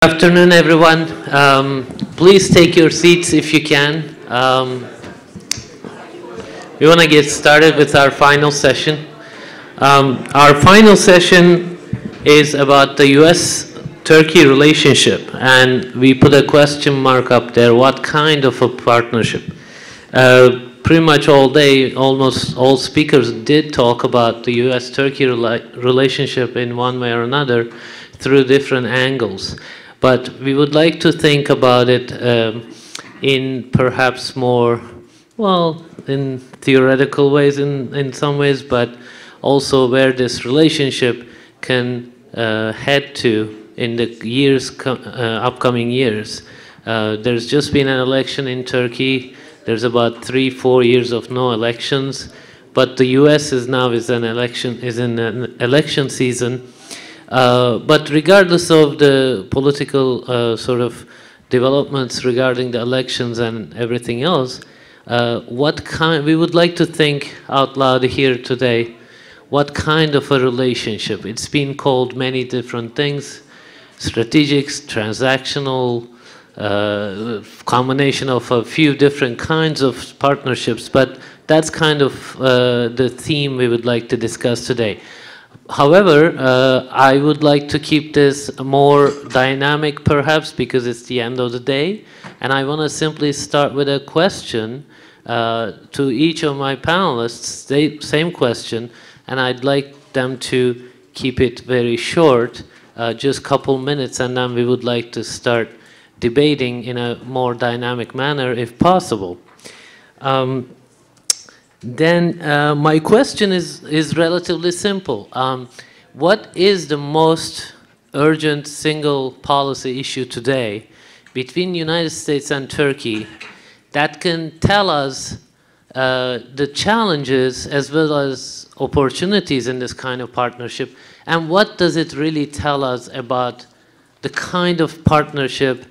Afternoon, everyone. Please take your seats if you can. We want to get started with our final session. Our final session is about the U.S.-Turkey relationship, and we put a question mark up there. What kind of a partnership? Pretty much all day, almost all speakers did talk about the U.S.-Turkey relationship in one way or another through different angles. But we would like to think about it in perhaps more, well, in theoretical ways in some ways, but also where this relationship can head to in the upcoming years. There's just been an election in Turkey. There's about 3-4 years of no elections, but the U.S. is in an election season. But regardless of the political sort of developments regarding the elections and everything else, we would like to think out loud here today, what kind of a relationship? It's been called many different things: strategic, transactional, combination of a few different kinds of partnerships, but that's kind of the theme we would like to discuss today. However, I would like to keep this more dynamic perhaps because it's the end of the day, and I want to simply start with a question to each of my panelists, same question, and I'd like them to keep it very short, just a couple minutes, and then we would like to start debating in a more dynamic manner if possible. Then my question is relatively simple. What is the most urgent single policy issue today between the United States and Turkey that can tell us the challenges as well as opportunities in this kind of partnership, and what does it really tell us about the kind of partnership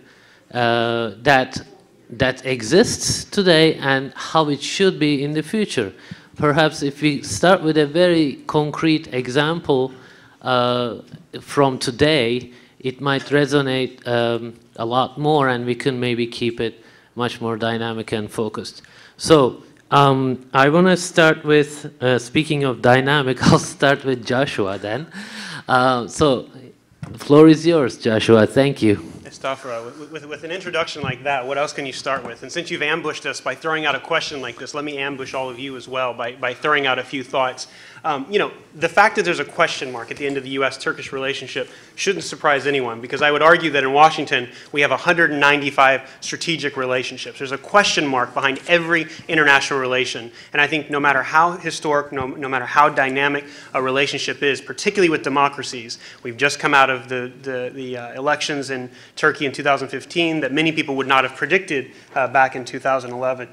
that exists today and how it should be in the future? Perhaps if we start with a very concrete example from today, it might resonate a lot more, and we can maybe keep it much more dynamic and focused. So I want to start with, speaking of dynamic, I'll start with Joshua then. So the floor is yours, Joshua. Thank you. With an introduction like that, what else can you start with? And since you've ambushed us by throwing out a question like this, let me ambush all of you as well by throwing out a few thoughts. You know, the fact that there's a question mark at the end of the U.S.-Turkish relationship shouldn't surprise anyone, because I would argue that in Washington we have 195 strategic relationships. There's a question mark behind every international relation, and I think no matter how historic, no matter how dynamic a relationship is, particularly with democracies, we've just come out of the elections in Turkey in 2015 that many people would not have predicted back in 2011.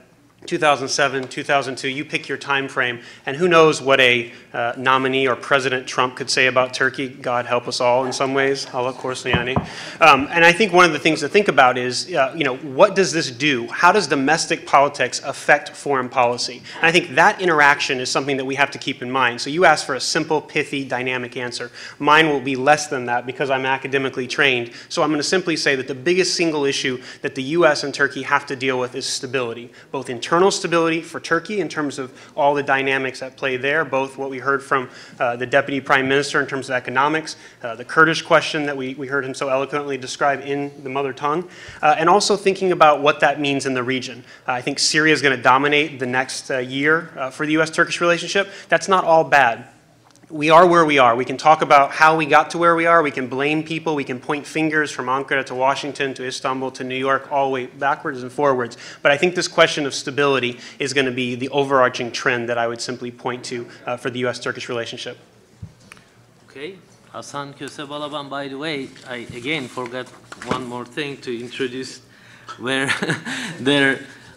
2007, 2002, you pick your time frame, and who knows what a nominee or President Trump could say about Turkey. God help us all in some ways. Allah Korsayani. And I think one of the things to think about is, you know, what does this do? How does domestic politics affect foreign policy? And I think that interaction is something that we have to keep in mind. So you asked for a simple, pithy, dynamic answer. Mine will be less than that because I'm academically trained. So I'm going to simply say that the biggest single issue that the U.S. and Turkey have to deal with is stability, both internal stability for Turkey in terms of all the dynamics at play there, both what we heard from the Deputy Prime Minister in terms of economics, the Kurdish question that we heard him so eloquently describe in the mother tongue, and also thinking about what that means in the region. I think Syria is going to dominate the next year for the U.S.-Turkish relationship. That's not all bad. We are where we are. We can talk about how we got to where we are. We can blame people. We can point fingers from Ankara to Washington to Istanbul to New York, all the way backwards and forwards. But I think this question of stability is going to be the overarching trend that I would simply point to for the U.S.-Turkish relationship. Okay. Hasan, Kosebalaban, by the way, I again forgot one more thing to introduce where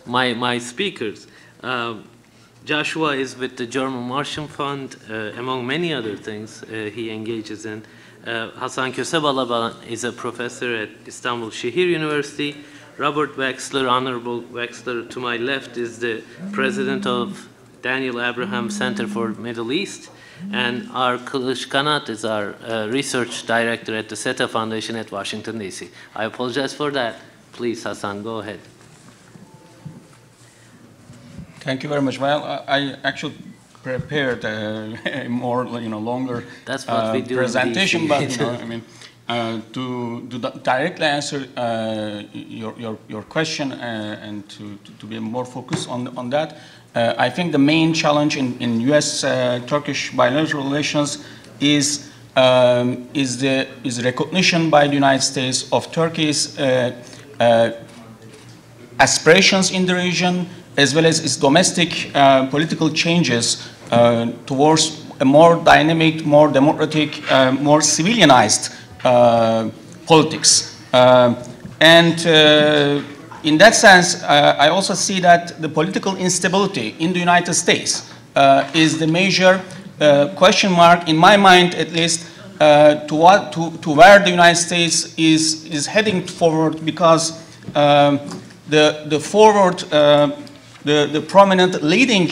my speakers. Joshua is with the German Marshall Fund, among many other things he engages in. Hasan Kosebalaban is a professor at Istanbul Sehir University. Robert Wexler, Honorable Wexler, to my left, is the president of Daniel Abraham Center for Middle East. And our Kilic Kanat is our research director at the SETA Foundation at Washington, D.C. I apologize for that. Please, Hasan, go ahead. Thank you very much. Well, I actually prepared a more, longer That's what we do presentation, but I mean, to directly answer your question and to be more focused on that, I think the main challenge in U.S.-Turkish bilateral relations is recognition by the United States of Turkey's aspirations in the region, as well as its domestic political changes towards a more dynamic, more democratic, more civilianized politics. In that sense, I also see that the political instability in the United States is the major question mark, in my mind at least, to where the United States is heading forward, because the prominent leading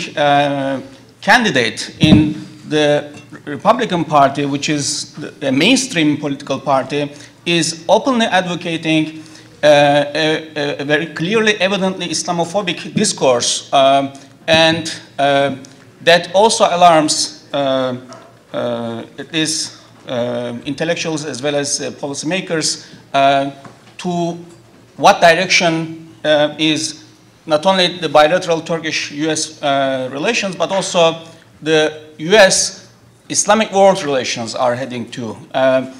candidate in the Republican Party, which is the mainstream political party, is openly advocating a very clearly, evidently Islamophobic discourse, and that also alarms at least intellectuals as well as policymakers to what direction is not only the bilateral Turkish-US relations, but also the US-Islamic world relations are heading to. I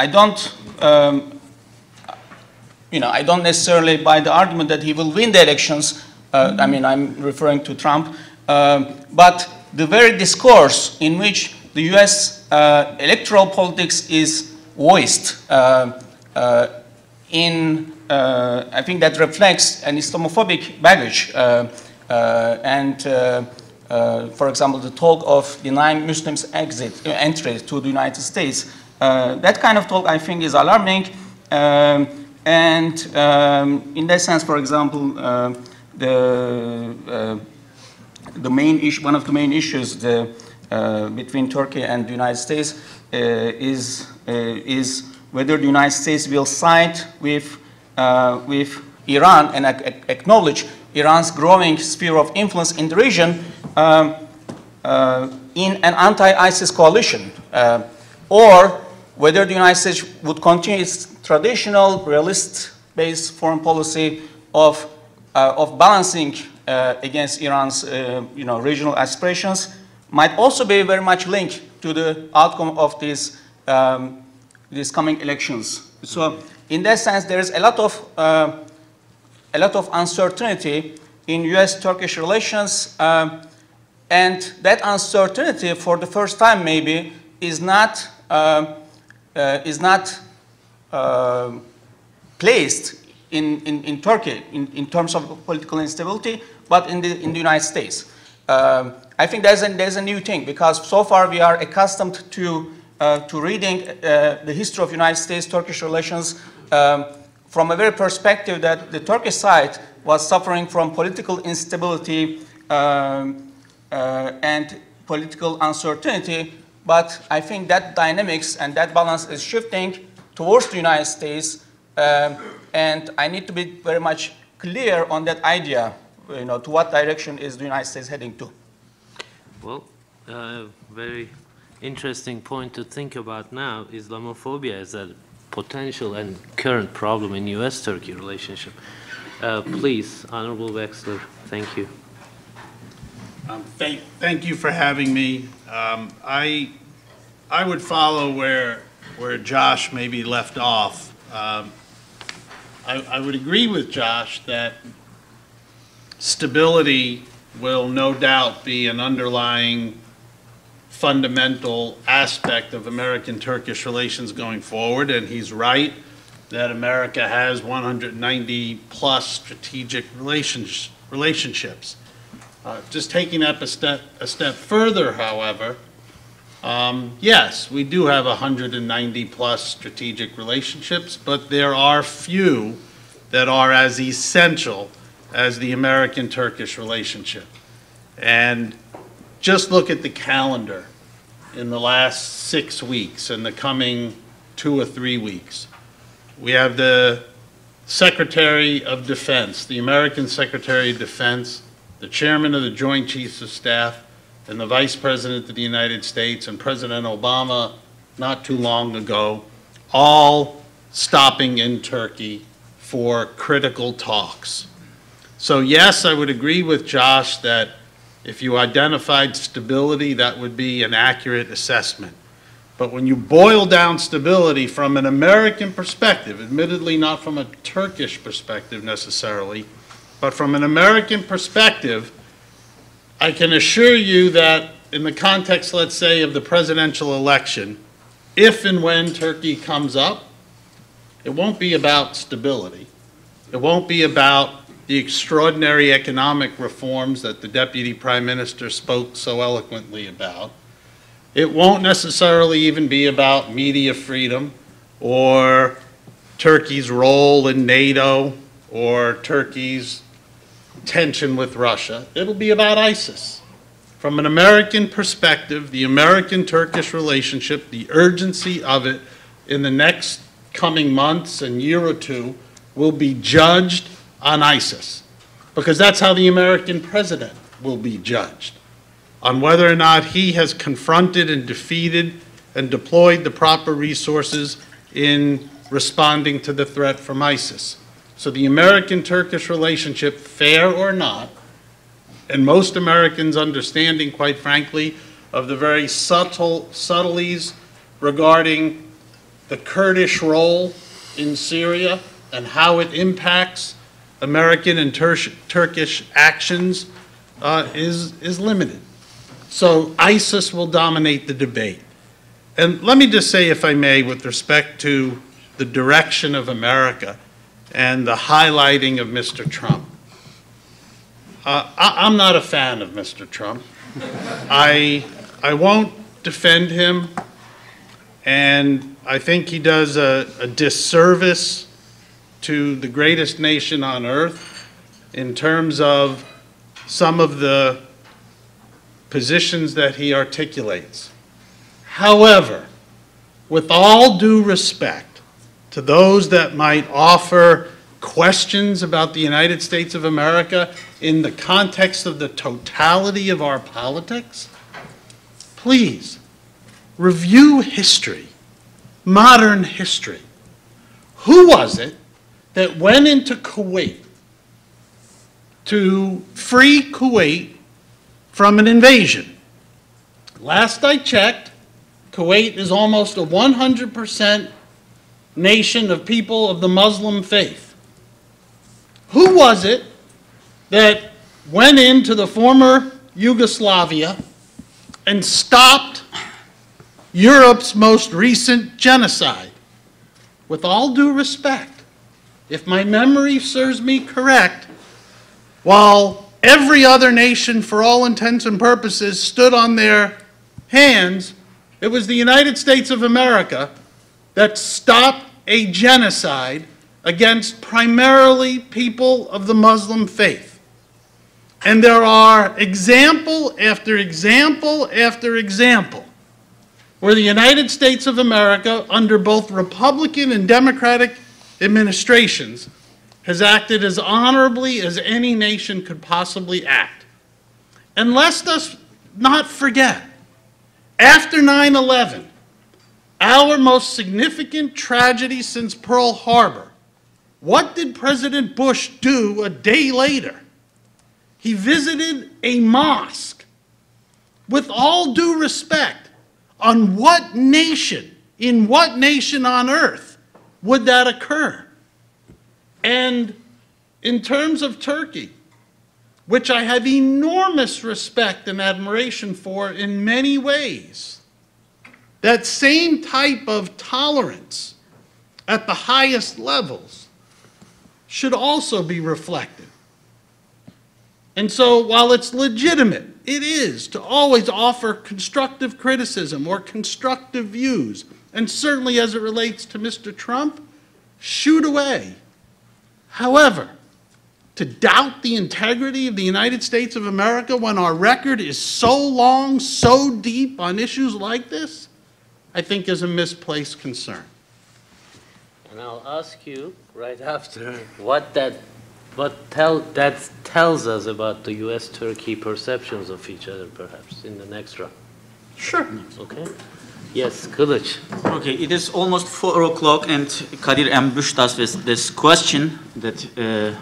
don't necessarily buy the argument that he will win the elections. I mean, I'm referring to Trump. But the very discourse in which the US electoral politics is voiced I think that reflects an Islamophobic baggage. For example, the talk of denying Muslims entry to the United States, that kind of talk I think is alarming. In that sense, for example, one of the main issues between Turkey and the United States is whether the United States will side with Iran and acknowledge Iran's growing sphere of influence in the region in an anti-ISIS coalition, or whether the United States would continue its traditional realist-based foreign policy of balancing against Iran's regional aspirations, might also be very much linked to the outcome of these coming elections. So, in that sense, there is a lot of uncertainty in U.S.-Turkish relations, and that uncertainty, for the first time, maybe, is not placed in Turkey in terms of political instability, but in the United States. I think there's a new thing, because so far we are accustomed to reading the history of United States-Turkish relations from a very perspective that the Turkish side was suffering from political instability and political uncertainty. But I think that dynamics and that balance is shifting towards the United States, and I need to be very much clear on that idea, to what direction is the United States heading to. Well, very interesting point to think about now. Islamophobia is a potential and current problem in U.S.-Turkey relationship. Please, Honorable Wexler, thank you. Thank you for having me. I would follow where Josh maybe left off. I would agree with Josh that stability will no doubt be an underlying fundamental aspect of American-Turkish relations going forward, and he's right that America has 190 plus strategic relationships. Just taking up a step further, however, yes, we do have 190 plus strategic relationships, but there are few that are as essential as the American-Turkish relationship. And just look at the calendar in the last 6 weeks and the coming 2 or 3 weeks. We have the Secretary of Defense, the American Secretary of Defense, the Chairman of the Joint Chiefs of Staff, and the Vice President of the United States, and President Obama not too long ago, all stopping in Turkey for critical talks. So yes, I would agree with Josh that if you identified stability, that would be an accurate assessment. But when you boil down stability from an American perspective, admittedly not from a Turkish perspective necessarily, but from an American perspective, I can assure you that in the context, let's say, of the presidential election, if and when Turkey comes up, it won't be about stability. It won't be about the extraordinary economic reforms that the Deputy Prime Minister spoke so eloquently about. It won't necessarily even be about media freedom or Turkey's role in NATO or Turkey's tension with Russia. It'll be about ISIS. From an American perspective, the American-Turkish relationship, the urgency of it in the next coming months and year or two will be judged on ISIS, because that's how the American president will be judged, on whether or not he has confronted and defeated and deployed the proper resources in responding to the threat from ISIS. So the American-Turkish relationship, fair or not, and most Americans' understanding, quite frankly, of the very subtleties regarding the Kurdish role in Syria and how it impacts American and Turkish actions is limited. So ISIS will dominate the debate. And let me just say, if I may, with respect to the direction of America and the highlighting of Mr. Trump. I'm not a fan of Mr. Trump. I won't defend him, and I think he does a disservice to the greatest nation on earth in terms of some of the positions that he articulates. However, with all due respect to those that might offer questions about the United States of America in the context of the totality of our politics, please review history, modern history. Who was it that went into Kuwait to free Kuwait from an invasion? Last I checked, Kuwait is almost a 100% nation of people of the Muslim faith. Who was it that went into the former Yugoslavia and stopped Europe's most recent genocide? With all due respect, if my memory serves me correct, while every other nation, for all intents and purposes, stood on their hands, it was the United States of America that stopped a genocide against primarily people of the Muslim faith. And there are example after example after example where the United States of America, under both Republican and Democratic administrations, has acted as honorably as any nation could possibly act. And let us not forget, after 9/11, our most significant tragedy since Pearl Harbor, what did President Bush do a day later? He visited a mosque. With all due respect, on what nation, in what nation on earth would that occur? And in terms of Turkey, which I have enormous respect and admiration for in many ways, that same type of tolerance at the highest levels should also be reflected. And so while it's legitimate, it is, to always offer constructive criticism or constructive views, and certainly as it relates to Mr. Trump, shoot away. However, to doubt the integrity of the United States of America when our record is so long, so deep on issues like this, I think is a misplaced concern. And I'll ask you right after what that tells us about the U.S.-Turkey perceptions of each other, perhaps, in the next round. Sure. Okay? Yes, Kilic. Okay, it is almost 4 o'clock and Kadir ambushed us with this question that...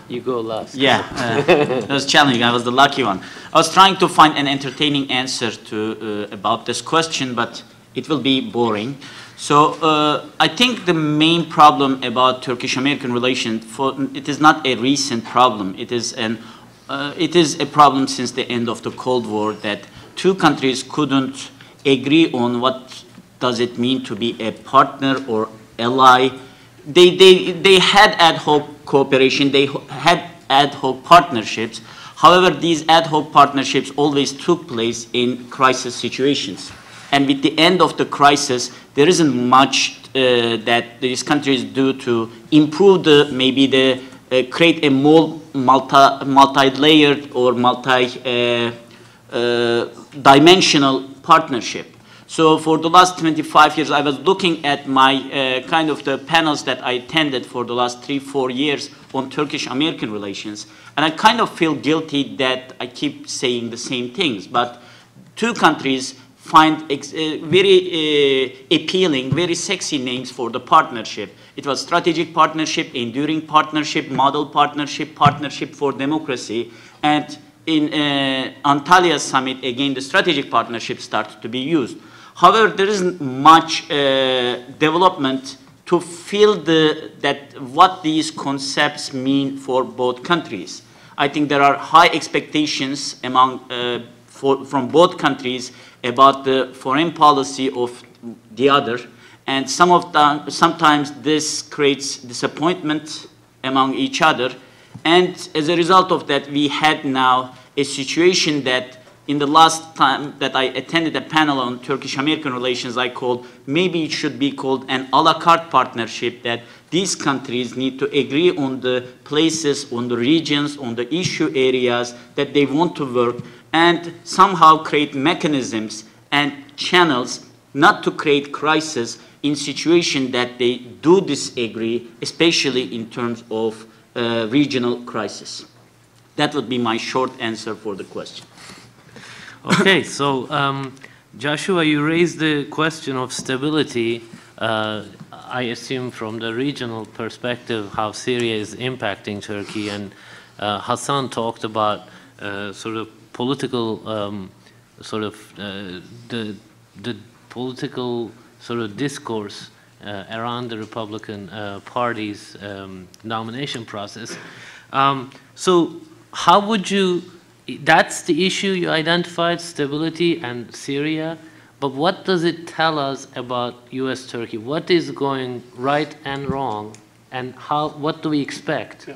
you go last. Yeah, it was challenging. I was the lucky one. I was trying to find an entertaining answer to about this question, but it will be boring. So I think the main problem about Turkish-American relations, it is not a recent problem. It is a problem since the end of the Cold War that two countries couldn't agree on what does it mean to be a partner or ally. They had ad hoc cooperation, they had ad hoc partnerships. However, these ad hoc partnerships always took place in crisis situations. And with the end of the crisis, there isn't much that these countries do to improve create a more multi-layered or multi-dimensional partnership. So for the last 25 years, I was looking at my kind of the panels that I attended for the last 3-4 years on Turkish-American relations. And I kind of feel guilty that I keep saying the same things. But two countries find very appealing, very sexy names for the partnership. It was strategic partnership, enduring partnership, model partnership, partnership for democracy. And in Antalya summit, again, the strategic partnership started to be used. However, there isn't much development to feel what these concepts mean for both countries. I think there are high expectations from both countries about the foreign policy of the other, and sometimes this creates disappointment among each other. And as a result of that, we had now a situation that in the last time that I attended a panel on Turkish-American relations, I called, maybe it should be called an a la carte partnership, that these countries need to agree on the places, on the regions, on the issue areas that they want to work, and somehow create mechanisms and channels not to create crisis in situation that they do disagree, especially in terms of regional crisis. That would be my short answer for the question. Okay, so Joshua, you raised the question of stability, I assume from the regional perspective, how Syria is impacting Turkey, and Hasan talked about sort of political, the political sort of discourse around the Republican Party's nomination process. So how would you, that's the issue you identified, stability and Syria, but what does it tell us about U.S.-Turkey? What is going right and wrong, and what do we expect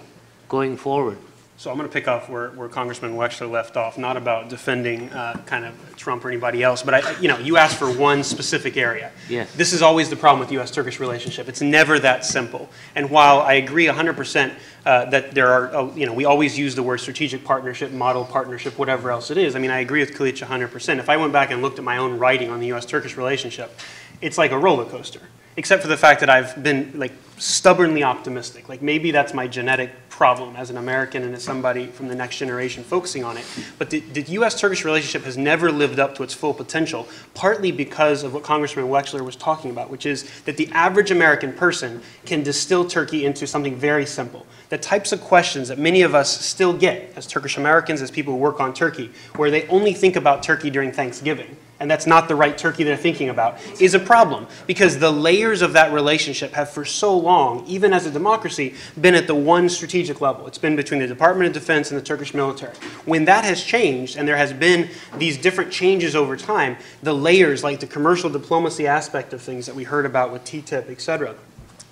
going forward? So I'm going to pick off where Congressman Wexler left off, not about defending kind of Trump or anybody else, but you asked for one specific area. Yes. This is always the problem with the U.S.-Turkish relationship. It's never that simple. And while I agree 100% that there are, we always use the word strategic partnership, model partnership, whatever else it is. I mean, I agree with Kilic 100%. If I went back and looked at my own writing on the U.S.-Turkish relationship, it's like a roller coaster. Except for the fact that I've been like stubbornly optimistic. Like maybe that's my genetic problem as an American and as somebody from the next generation focusing on it. But the U.S.-Turkish relationship has never lived up to its full potential, partly because of what Congressman Wexler was talking about, which is that the average American person can distill Turkey into something very simple. The types of questions that many of us still get as Turkish Americans, as people who work on Turkey, where they only think about Turkey during Thanksgiving, and that's not the right Turkey they're thinking about, is a problem. Because the layers of that relationship have for so long, even as a democracy, been at the one strategic level. It's been between the Department of Defense and the Turkish military. When that has changed, and there has been these different changes over time, the layers, like the commercial diplomacy aspect of things that we heard about with TTIP, et cetera,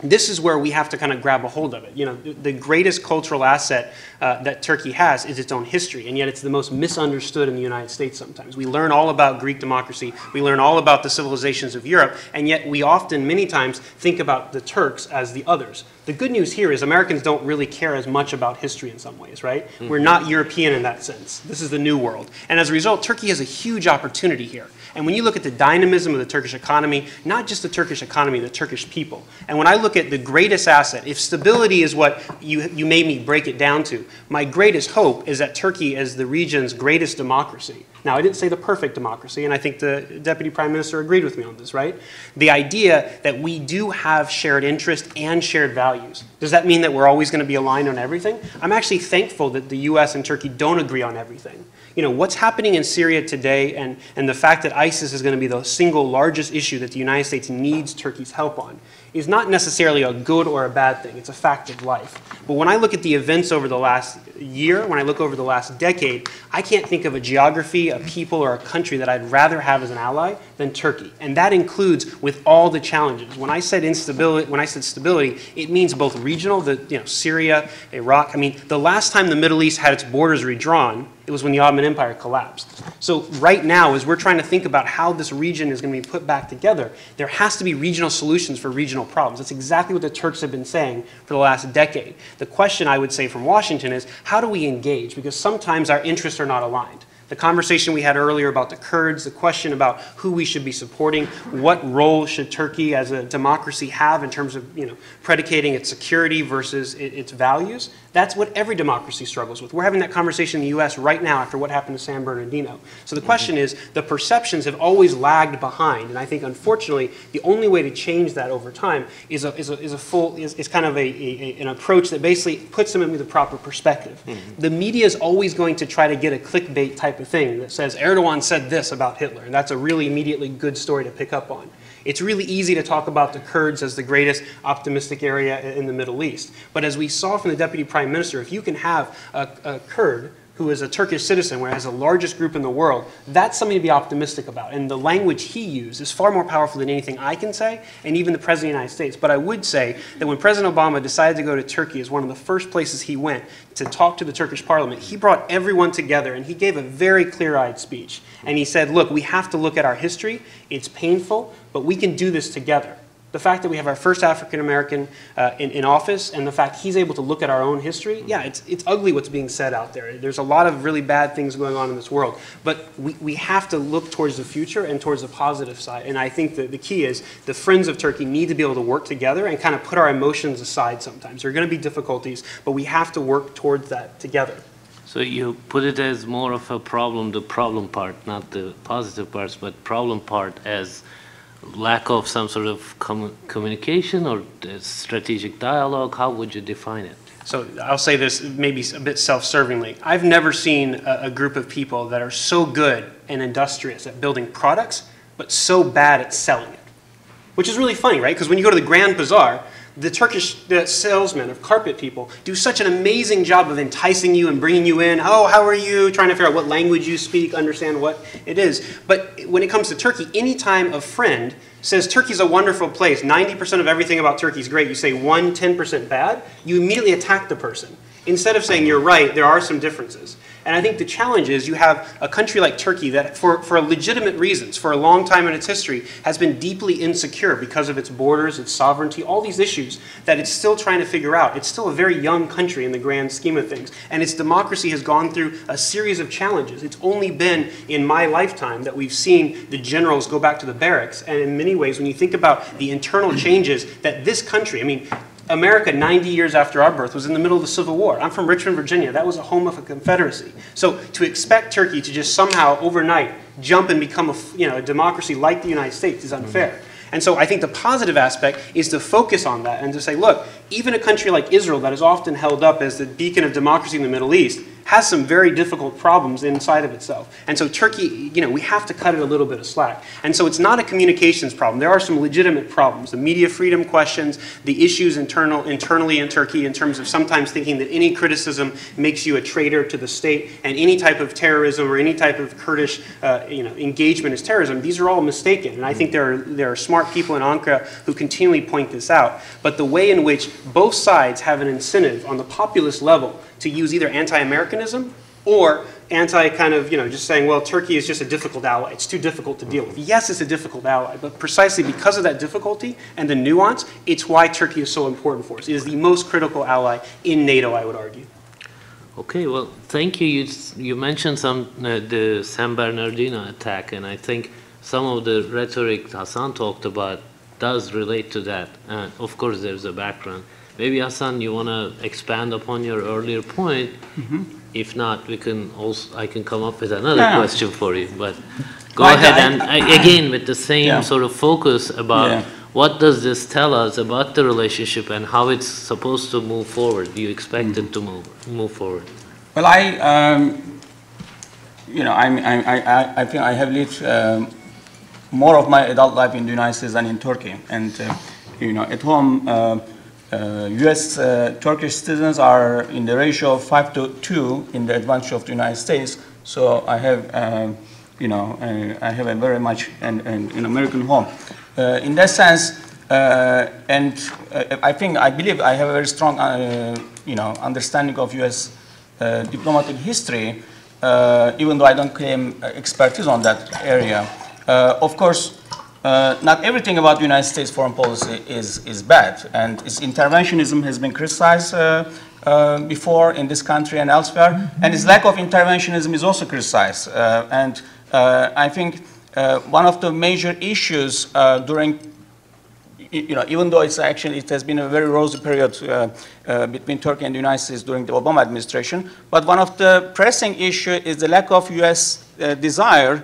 this is where we have to kind of grab a hold of it. You know, the greatest cultural asset that Turkey has is its own history, and yet it's the most misunderstood in the United States sometimes. We learn all about Greek democracy, we learn all about the civilizations of Europe, and yet we often, many times, think about the Turks as the others. The good news here is Americans don't really care as much about history in some ways, right? Mm-hmm. We're not European in that sense. This is the new world. And as a result, Turkey has a huge opportunity here. And when you look at the dynamism of the Turkish economy, not just the Turkish economy, the Turkish people. And when I look at the greatest asset, if stability is what you made me break it down to, my greatest hope is that Turkey is the region's greatest democracy. Now, I didn't say the perfect democracy, and I think the Deputy Prime Minister agreed with me on this, right? The idea that we do have shared interest and shared values. Does that mean that we're always going to be aligned on everything? I'm actually thankful that the US and Turkey don't agree on everything. You know, what's happening in Syria today and the fact that ISIS is going to be the single largest issue that the United States needs Turkey's help on is not necessarily a good or a bad thing. It's a fact of life. But when I look at the events over the last year, when I look over the last decade, I can't think of a geography, a people, or a country that I'd rather have as an ally than Turkey. And that includes with all the challenges. When I said instability, when I said stability, it means both regional, Syria, Iraq. I mean, the last time the Middle East had its borders redrawn, it was when the Ottoman Empire collapsed. So right now, as we're trying to think about how this region is going to be put back together, there has to be regional solutions for regional problems. That's exactly what the Turks have been saying for the last decade. The question I would say from Washington is, how do we engage? Because sometimes our interests are not aligned. The conversation we had earlier about the Kurds, the question about who we should be supporting, what role should Turkey as a democracy have in terms of predicating its security versus its values, that's what every democracy struggles with. We're having that conversation in the US right now after what happened to San Bernardino. So the question is, the perceptions have always lagged behind, and I think unfortunately the only way to change that over time is kind of an approach that basically puts them into the proper perspective. Mm-hmm. The media is always going to try to get a clickbait type of thing that says Erdogan said this about Hitler, and that's a really immediately good story to pick up on. It's really easy to talk about the Kurds as the greatest optimistic area in the Middle East. But as we saw from the Deputy Prime Minister, if you can have a Kurd who is a Turkish citizen, where it has the largest group in the world, that's something to be optimistic about. And the language he used is far more powerful than anything I can say, and even the President of the United States. But I would say that when President Obama decided to go to Turkey as one of the first places he went to talk to the Turkish parliament, he brought everyone together and he gave a very clear-eyed speech. And he said, look, we have to look at our history. It's painful, but we can do this together. The fact that we have our first African-American in office, and the fact he's able to look at our own history, yeah, it's ugly what's being said out there. There's a lot of really bad things going on in this world. But we have to look towards the future and towards the positive side. And I think that the key is the friends of Turkey need to be able to work together and kind of put our emotions aside sometimes. There are going to be difficulties, but we have to work towards that together. So you put it as more of a problem, the problem part, not the positive parts, but problem part as lack of some sort of communication or strategic dialogue. How would you define it? So I'll say this maybe a bit self-servingly. I've never seen a group of people that are so good and industrious at building products, but so bad at selling it. Which is really funny, right? Because when you go to the Grand Bazaar, the Turkish salesmen of carpet people do such an amazing job of enticing you and bringing you in. Oh, how are you? Trying to figure out what language you speak, understand what it is. But when it comes to Turkey, anytime a friend says Turkey's a wonderful place, 90% of everything about Turkey is great, you say 10% bad, you immediately attack the person. Instead of saying, you're right, there are some differences. And I think the challenge is you have a country like Turkey that, for legitimate reasons, for a long time in its history, has been deeply insecure because of its borders, its sovereignty, all these issues that it's still trying to figure out. It's still a very young country in the grand scheme of things. And its democracy has gone through a series of challenges. It's only been in my lifetime that we've seen the generals go back to the barracks. And in many ways, when you think about the internal changes that this country, I mean, America, 90 years after our birth, was in the middle of the Civil War. I'm from Richmond, Virginia. That was a home of a confederacy. So to expect Turkey to just somehow overnight jump and become a democracy like the United States is unfair. And so I think the positive aspect is to focus on that and to say, look, even a country like Israel that is often held up as the beacon of democracy in the Middle East has some very difficult problems inside of itself. And so Turkey, we have to cut it a little bit of slack. And so it's not a communications problem. There are some legitimate problems. The media freedom questions, the issues internally in Turkey in terms of sometimes thinking that any criticism makes you a traitor to the state, and any type of terrorism or any type of Kurdish engagement is terrorism. These are all mistaken. And I think there are smart people in Ankara who continually point this out. But the way in which both sides have an incentive on the populist level to use either anti-Americanism or kind of, just saying, well, Turkey is just a difficult ally. It's too difficult to deal with. Yes, it's a difficult ally, but precisely because of that difficulty and the nuance, it's why Turkey is so important for us. It is the most critical ally in NATO, I would argue. Okay, well, thank you. You mentioned the San Bernardino attack, and I think some of the rhetoric Hasan talked about does relate to that. Of course, there's a background. Maybe, Hasan, you want to expand upon your earlier point? Mm-hmm. If not, I can come up with another question for you. But go ahead, and again, with the same sort of focus about what does this tell us about the relationship and how it's supposed to move forward? Do you expect it to move forward? Well, I think I have lived more of my adult life in the United States than in Turkey, and at home. U.S. Turkish citizens are in the ratio of 5-2 in the advantage of the United States. So I have, I have a very much an American home. In that sense, and I believe I have a very strong, understanding of U.S. Diplomatic history, even though I don't claim expertise on that area. Of course. Not everything about the United States foreign policy is bad, and its interventionism has been criticized before in this country and elsewhere, and its lack of interventionism is also criticized. I think one of the major issues during, even though it has been a very rosy period between Turkey and the United States during the Obama administration, but one of the pressing issues is the lack of U.S. desire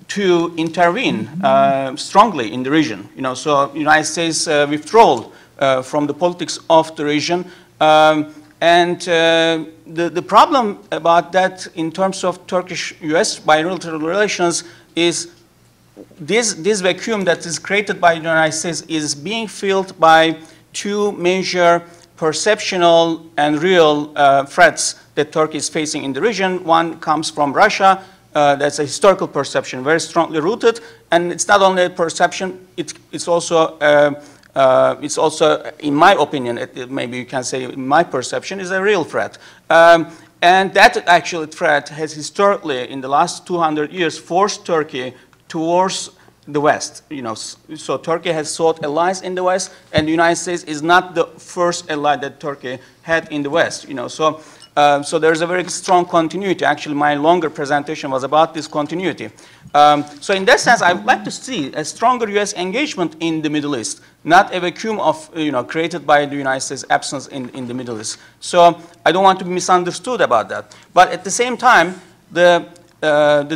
to intervene strongly in the region. So the United States withdrawal from the politics of the region. The problem about that in terms of Turkish-US bilateral relations is this vacuum that is created by the United States is being filled by two major perceptional and real threats that Turkey is facing in the region. One comes from Russia. That's a historical perception, very strongly rooted, and it's not only a perception; it's also, in my opinion, maybe you can say, in my perception, is a real threat. And that actual threat has historically, in the last 200 years, forced Turkey towards the West. So Turkey has sought allies in the West, and the United States is not the first ally that Turkey had in the West. So there's a very strong continuity. Actually, my longer presentation was about this continuity. So in that sense, I would like to see a stronger U.S. engagement in the Middle East, not a vacuum of, created by the United States' absence in the Middle East. So I don't want to be misunderstood about that. But at the same time, the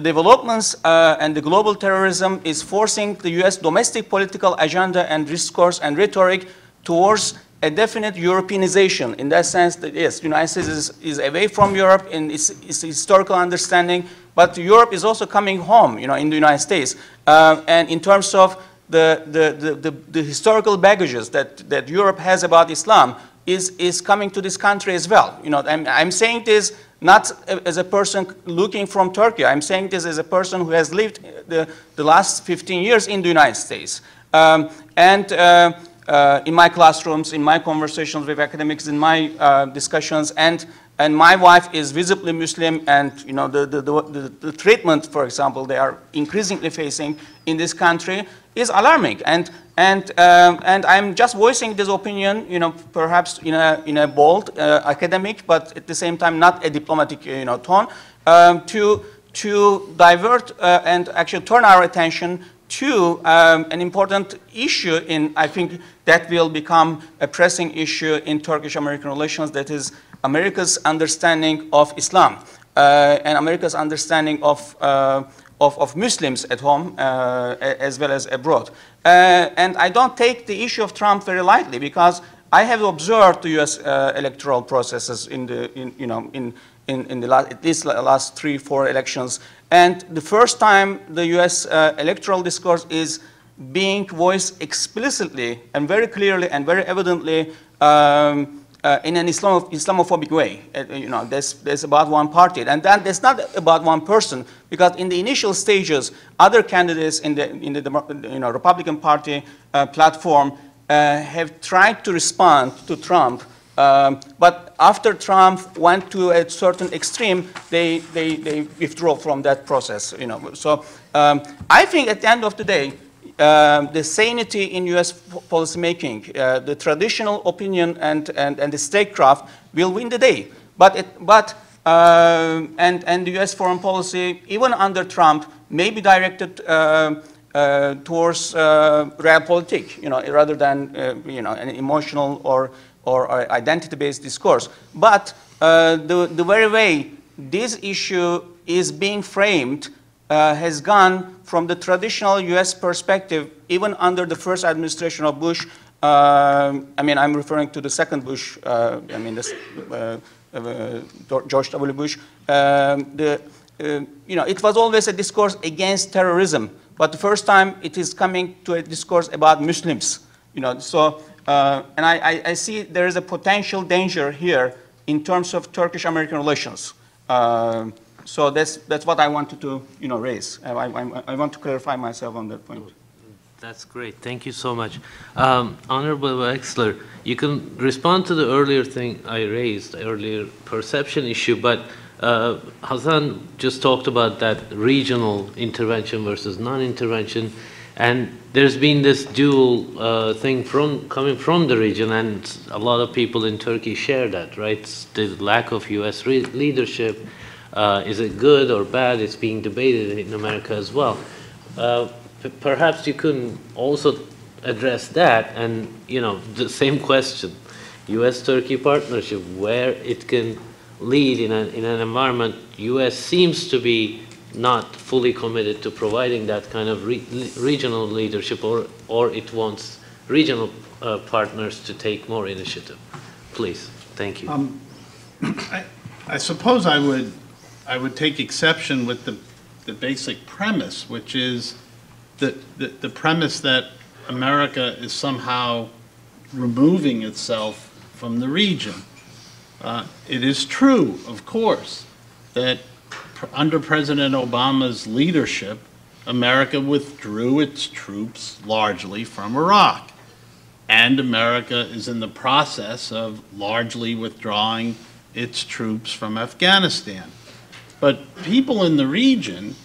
developments and the global terrorism is forcing the U.S. domestic political agenda and discourse and rhetoric towards a definite Europeanization, in that sense that, yes, the United States is away from Europe in its historical understanding, but Europe is also coming home, in the United States. And in terms of the historical baggages that Europe has about Islam is coming to this country as well. I'm saying this not as a person looking from Turkey. I'm saying this as a person who has lived the last 15 years in the United States. In my classrooms, in my conversations with academics, in my discussions, and my wife is visibly Muslim, and the treatment, for example, they are increasingly facing in this country is alarming. And I'm just voicing this opinion, perhaps in a bold academic, but at the same time not a diplomatic tone, to divert and actually turn our attention to an important issue I think that will become a pressing issue in Turkish-American relations, that is America's understanding of Islam and America's understanding of Muslims at home as well as abroad. And I don't take the issue of Trump very lightly, because I have observed the U.S. Electoral processes in the at least last 3-4 elections, and the first time the U.S. Electoral discourse is being voiced explicitly and very clearly and very evidently in an Islamophobic way. There's about one party, and then there's not about one person, because in the initial stages, other candidates in the Republican Party platform have tried to respond to Trump, but after Trump went to a certain extreme, they withdraw from that process. So I think at the end of the day, the sanity in U.S. policymaking, the traditional opinion and the statecraft will win the day. But the U.S. foreign policy, even under Trump, may be directed towards realpolitik, rather than an emotional or identity-based discourse. But the very way this issue is being framed has gone from the traditional U.S. perspective, even under the first administration of Bush. I'm referring to the second Bush. George W. Bush. It was always a discourse against terrorism, but the first time it is coming to a discourse about Muslims. So and I see there is a potential danger here in terms of Turkish-American relations. So that's what I wanted to raise. I want to clarify myself on that point. That's great. Thank you so much. Honorable Wexler, you can respond to the earlier thing I raised, earlier perception issue, but Hasan just talked about that regional intervention versus non-intervention, and there's been this dual thing coming from the region, and a lot of people in Turkey share that, right? The lack of U.S. leadership. Is it good or bad? It's being debated in America as well. Perhaps you can also address that, and the same question: U.S.-Turkey partnership, where it can lead in an environment. U.S. seems to be not fully committed to providing that kind of regional leadership, or it wants regional partners to take more initiative. Please, thank you. I suppose I would take exception with the basic premise, which is the premise that America is somehow removing itself from the region. It is true, of course, that under President Obama's leadership, America withdrew its troops largely from Iraq, and America is in the process of largely withdrawing its troops from Afghanistan. But people in the region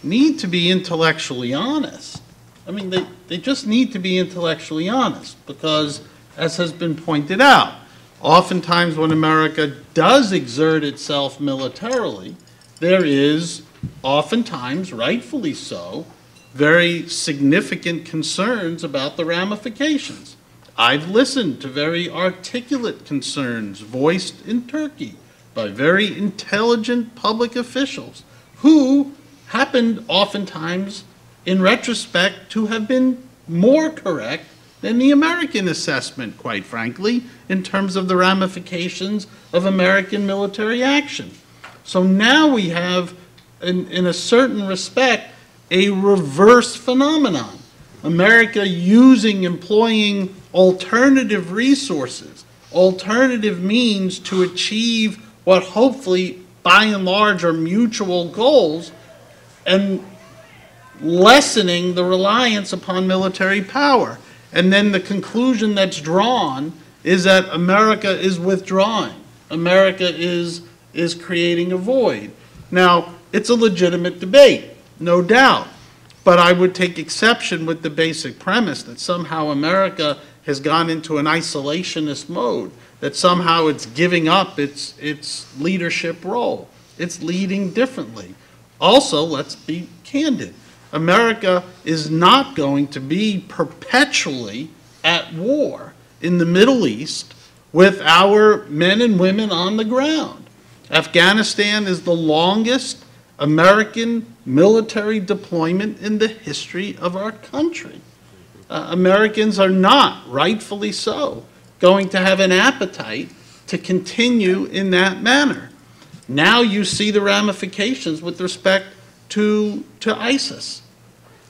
need to be intellectually honest. I mean, they just need to be intellectually honest, because, as has been pointed out, oftentimes when America does exert itself militarily, there is oftentimes, rightfully so, very significant concerns about the ramifications. I've listened to very articulate concerns voiced in Turkey by very intelligent public officials who happened oftentimes, in retrospect, to have been more correct than the American assessment, quite frankly, in terms of the ramifications of American military action. So now we have, in a certain respect, a reverse phenomenon. America employing alternative resources, alternative means to achieve what hopefully, by and large, are mutual goals, and lessening the reliance upon military power. And then the conclusion that's drawn is that America is withdrawing. America is creating a void. Now, it's a legitimate debate, no doubt, but I would take exception with the basic premise that somehow America has gone into an isolationist mode, that somehow it's giving up its leadership role. It's leading differently. Also, let's be candid. America is not going to be perpetually at war in the Middle East with our men and women on the ground. Afghanistan is the longest American military deployment in the history of our country. Americans are not, rightfully so, going to have an appetite to continue in that manner. Now you see the ramifications with respect to ISIS.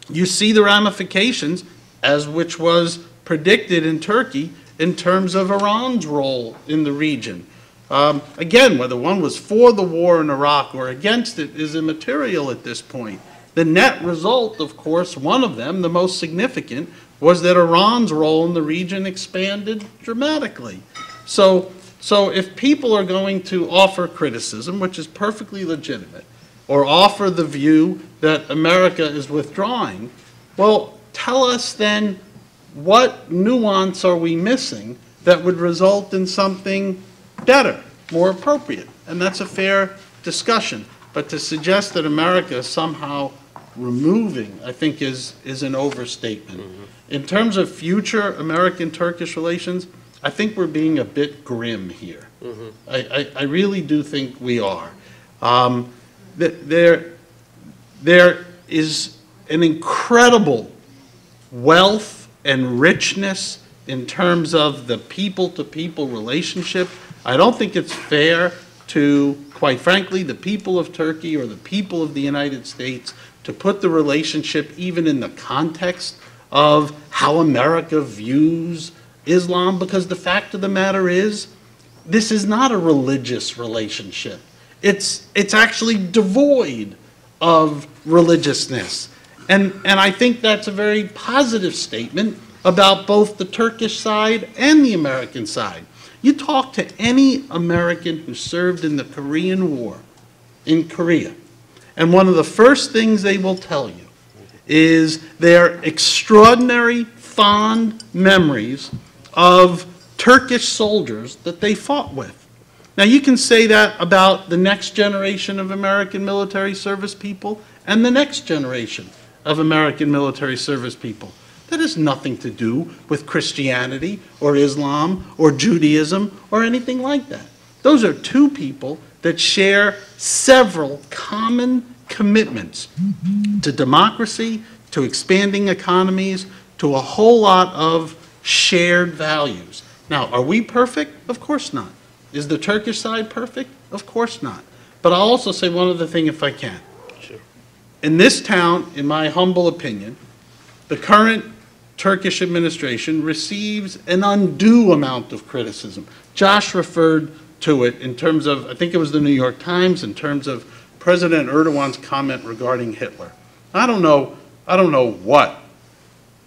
You see the ramifications, as which was predicted in Turkey, in terms of Iran's role in the region. Again, whether one was for the war in Iraq or against it is immaterial at this point. The net result, of course, one of them, the most significant, was that Iran's role in the region expanded dramatically. So if people are going to offer criticism, which is perfectly legitimate, or offer the view that America is withdrawing, well, tell us then what nuance are we missing that would result in something better, more appropriate? And that's a fair discussion. But to suggest that America is somehow removing, I think, is an overstatement. Mm-hmm. In terms of future American-Turkish relations, I think we're being a bit grim here. Mm-hmm. I really do think we are. There is an incredible wealth and richness in terms of the people-to-people relationship. I don't think it's fair to, quite frankly, the people of Turkey or the people of the United States to put the relationship even in the context of how America views Islam, because the fact of the matter is, this is not a religious relationship. It's actually devoid of religiousness. And I think that's a very positive statement about both the Turkish side and the American side. You talk to any American who served in the Korean War in Korea, and one of the first things they will tell you is their extraordinary fond memories of Turkish soldiers that they fought with. Now, you can say that about the next generation of American military service people and the next generation of American military service people. That has nothing to do with Christianity or Islam or Judaism or anything like that. Those are two people that share several common commitments to democracy, to expanding economies, to a whole lot of shared values. Now, are we perfect? Of course not. Is the Turkish side perfect? Of course not. But I'll also say one other thing if I can. Sure. In this town, in my humble opinion, the current Turkish administration receives an undue amount of criticism. Josh referred to it in terms of, I think it was the New York Times, in terms of President Erdogan's comment regarding Hitler. I don't know what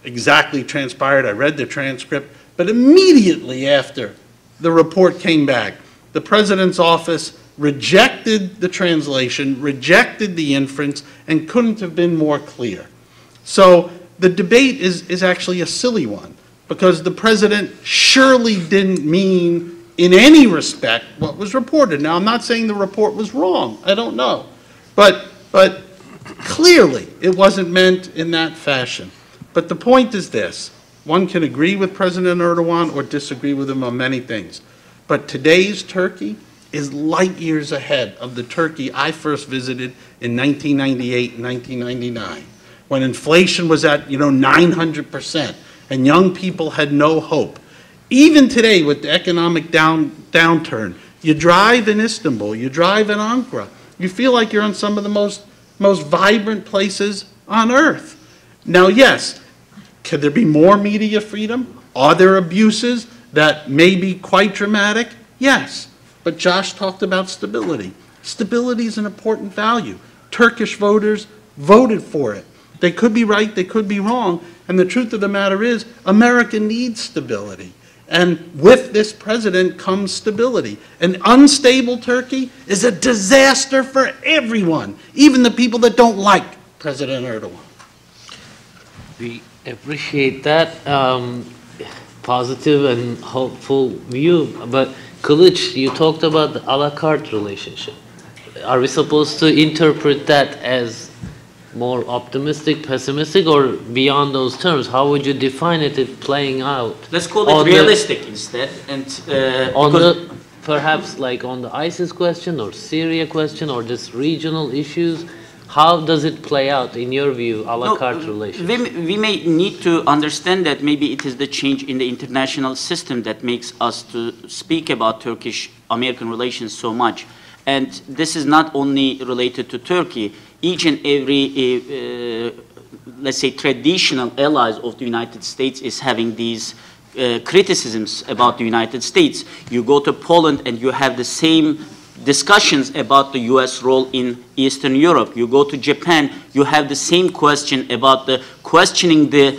exactly transpired. I read the transcript, but immediately after the report came back, the president's office rejected the translation, rejected the inference, and couldn't have been more clear. So the debate is actually a silly one, because the president surely didn't mean in any respect what was reported. Now, I'm not saying the report was wrong. I don't know. But clearly it wasn't meant in that fashion. But the point is this. One can agree with President Erdogan or disagree with him on many things. But today's Turkey is light years ahead of the Turkey I first visited in 1998 and 1999, when inflation was at 900% and young people had no hope. Even today, with the economic downturn, you drive in Istanbul, you drive in Ankara, you feel like you're in some of the most vibrant places on earth. Now, yes, could there be more media freedom? Are there abuses that may be quite dramatic? Yes. But Josh talked about stability. Stability is an important value. Turkish voters voted for it. They could be right, they could be wrong, and the truth of the matter is, America needs stability. And with this president comes stability. An unstable Turkey is a disaster for everyone, even the people that don't like President Erdogan. We appreciate that positive and hopeful view. But Kilic, you talked about the a la carte relationship. Are we supposed to interpret that as more optimistic, pessimistic, or beyond those terms? How would you define it if playing out? Let's call it realistic instead. And perhaps like on the ISIS question or Syria question or just regional issues, How does it play out, in your view, a la No, carte relations? we may need to understand that maybe it is the change in the international system that makes us to speak about Turkish-American relations so much. And this is not only related to Turkey. Each and every, let's say, traditional allies of the United States is having these criticisms about the United States. You go to Poland and you have the same discussions about the US role in Eastern Europe. You go to Japan, you have the same question about the questioning the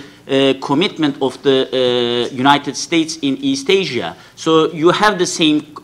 commitment of the United States in East Asia. So you have the same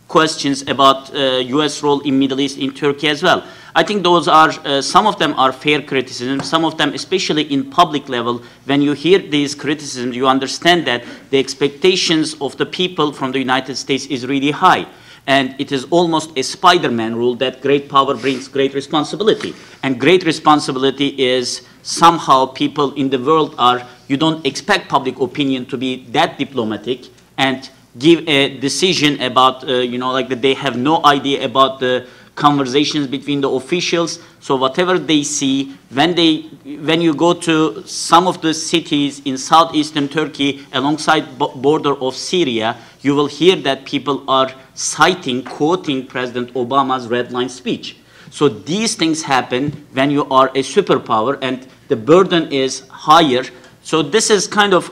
questions about US role in Middle East, in Turkey as well. I think those are, some of them are fair criticisms, some of them, especially in public level, when you hear these criticisms, you understand that the expectations of the people from the United States is really high. And it is almost a Spider-Man rule that great power brings great responsibility. And great responsibility is somehow people in the world are, you don't expect public opinion to be that diplomatic and give a decision about, you know, like that they have no idea about the conversations between the officials. So whatever they see, when you go to some of the cities in southeastern Turkey alongside border of Syria, you will hear that people are citing, quoting President Obama's red line speech. So these things happen when you are a superpower and the burden is higher. So this is kind of,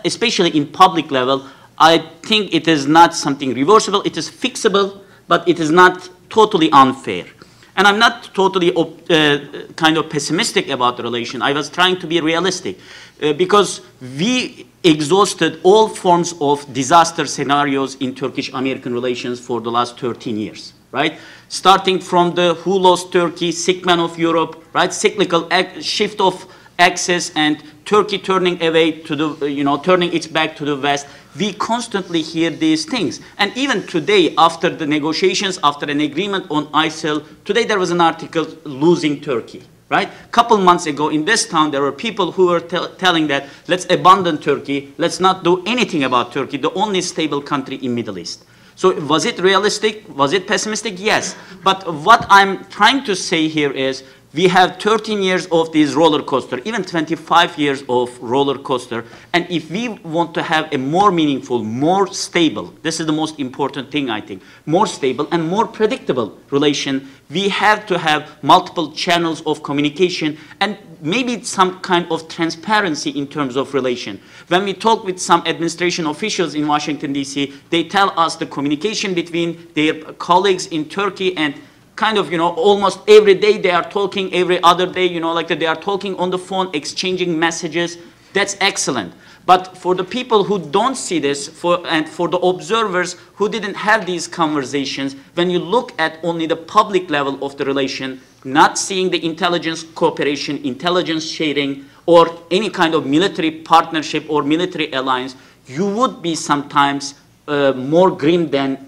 especially in public level, I think it is not something reversible. It is fixable, but it is not totally unfair. And I'm not totally kind of pessimistic about the relation. I was trying to be realistic because we exhausted all forms of disaster scenarios in Turkish-American relations for the last 13 years, right? Starting from the who lost Turkey, sick man of Europe, right? Cyclical shift of axis and Turkey turning away to the, you know, turning its back to the West. We constantly hear these things. And even today, after the negotiations, after an agreement on ISIL, today there was an article, losing Turkey, right? A couple months ago in this town, there were people who were telling that, let's abandon Turkey, let's not do anything about Turkey, the only stable country in Middle East. So was it realistic? Was it pessimistic? Yes. But what I'm trying to say here is, we have 13 years of this roller coaster, even 25 years of roller coaster. And if we want to have a more meaningful, more stable, this is the most important thing, I think, more stable and more predictable relation, we have to have multiple channels of communication and maybe some kind of transparency in terms of relation. When we talk with some administration officials in Washington, D.C., they tell us the communication between their colleagues in Turkey and kind of, you know, almost every day they are talking, every other day, you know, like that they are talking on the phone, exchanging messages. That's excellent. But for the people who don't see this, and for the observers who didn't have these conversations, when you look at only the public level of the relation, not seeing the intelligence cooperation, intelligence sharing, or any kind of military partnership or military alliance, you would be sometimes more grim than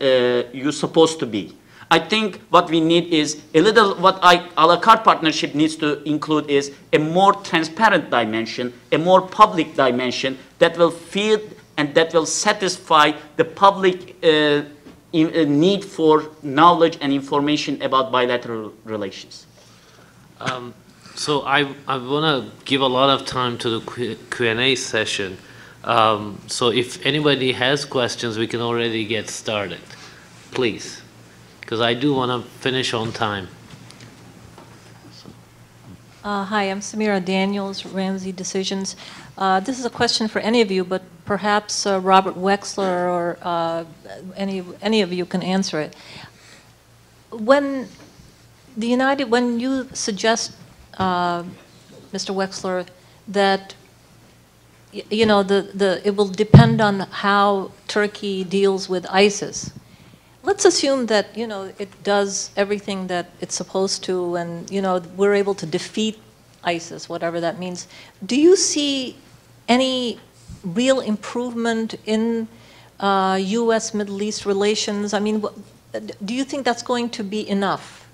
you're supposed to be. I think what we need is a little, what a la carte partnership needs to include is a more transparent dimension, a more public dimension that will feed and that will satisfy the public need for knowledge and information about bilateral relations. So I want to give a lot of time to the Q&A session. So if anybody has questions, we can already get started. Please. Because I do want to finish on time. Hi, I'm Samira Daniels, Ramsey Decisions. This is a question for any of you, but perhaps Robert Wexler or any of you can answer it. When you suggest, Mr. Wexler, that you know it will depend on how Turkey deals with ISIS. Let's assume that, you know, it does everything that it's supposed to and, you know, we're able to defeat ISIS, whatever that means. Do you see any real improvement in U.S.-Middle East relations? I mean, do you think that's going to be enough?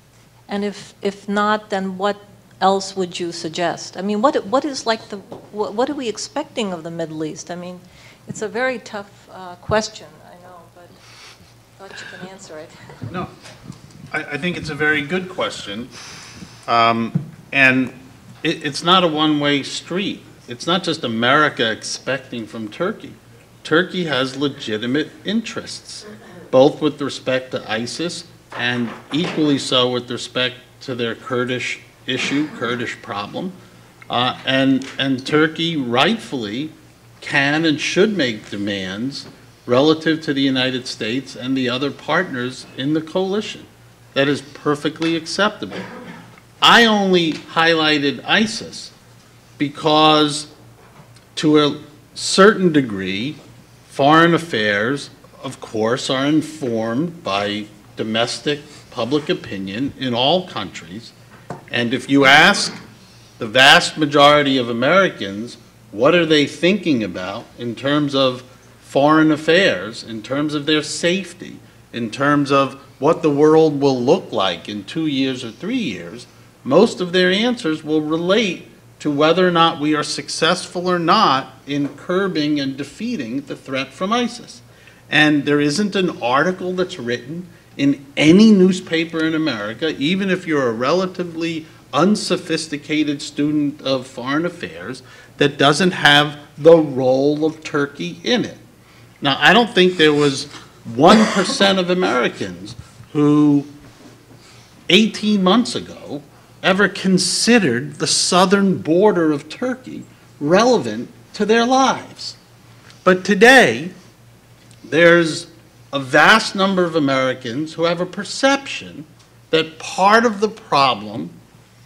And if not, then what else would you suggest? I mean, what is like what are we expecting of the Middle East? I mean, it's a very tough question. You can answer it. No, I think it's a very good question. And it's not a one-way street. It's not just America expecting from Turkey. Turkey has legitimate interests, both with respect to ISIS and equally so with respect to their Kurdish issue, Kurdish problem. And Turkey rightfully can and should make demands relative to the United States and the other partners in the coalition. That is perfectly acceptable. I only highlighted ISIS because, to a certain degree, foreign affairs, of course, are informed by domestic public opinion in all countries. And if you ask the vast majority of Americans, what are they thinking about in terms of foreign affairs, in terms of their safety, in terms of what the world will look like in 2 years or 3 years, most of their answers will relate to whether or not we are successful or not in curbing and defeating the threat from ISIS. And there isn't an article that's written in any newspaper in America, even if you're a relatively unsophisticated student of foreign affairs, that doesn't have the role of Turkey in it. Now, I don't think there was 1% of Americans who 18 months ago ever considered the southern border of Turkey relevant to their lives. But today, there's a vast number of Americans who have a perception that part of the problem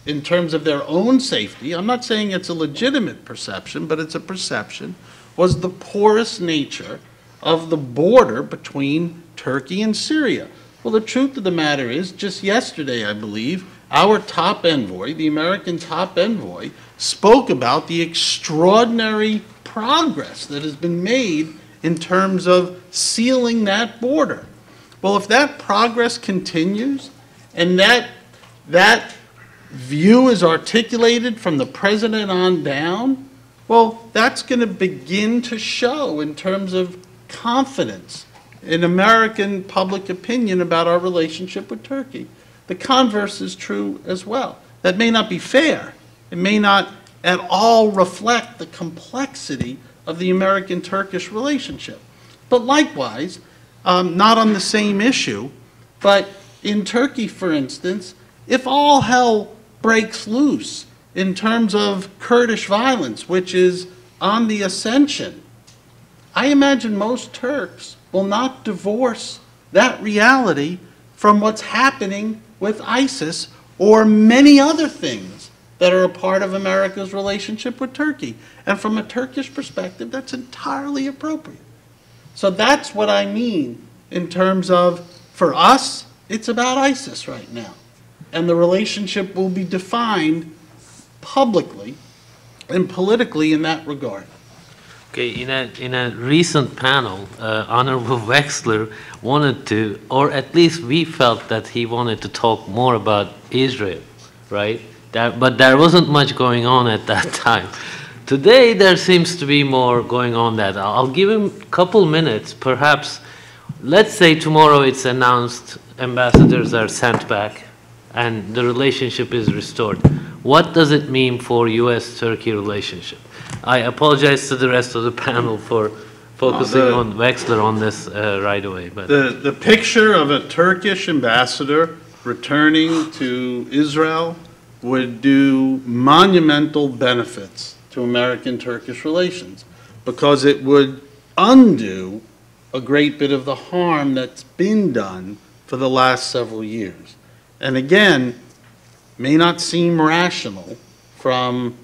in terms of their own safety, I'm not saying it's a legitimate perception, but it's a perception, was the porous nature of the border between Turkey and Syria. Well, the truth of the matter is, just yesterday, I believe, our top envoy, the American top envoy, spoke about the extraordinary progress that has been made in terms of sealing that border. Well, if that progress continues and that view is articulated from the president on down, well, that's going to begin to show in terms of confidence in American public opinion about our relationship with Turkey. The converse is true as well. That may not be fair. It may not at all reflect the complexity of the American-Turkish relationship. But likewise, not on the same issue, but in Turkey, for instance, if all hell breaks loose in terms of Kurdish violence, which is on the ascension, I imagine most Turks will not divorce that reality from what's happening with ISIS or many other things that are a part of America's relationship with Turkey. And from a Turkish perspective, that's entirely appropriate. So that's what I mean in terms of, for us, it's about ISIS right now. And the relationship will be defined publicly and politically in that regard. Okay, in a recent panel, Honorable Wexler wanted to, or at least we felt that he wanted to talk more about Israel, right? But there wasn't much going on at that time. Today, there seems to be more going on that. I'll give him a couple minutes, perhaps. Let's say tomorrow it's announced ambassadors are sent back and the relationship is restored. What does it mean for U.S.-Turkey relationship? I apologize to the rest of the panel for focusing on Wexler on this right away. But the picture of a Turkish ambassador returning to Israel would do monumental benefits to American-Turkish relations because it would undo a great bit of the harm that's been done for the last several years. And again, may not seem rational from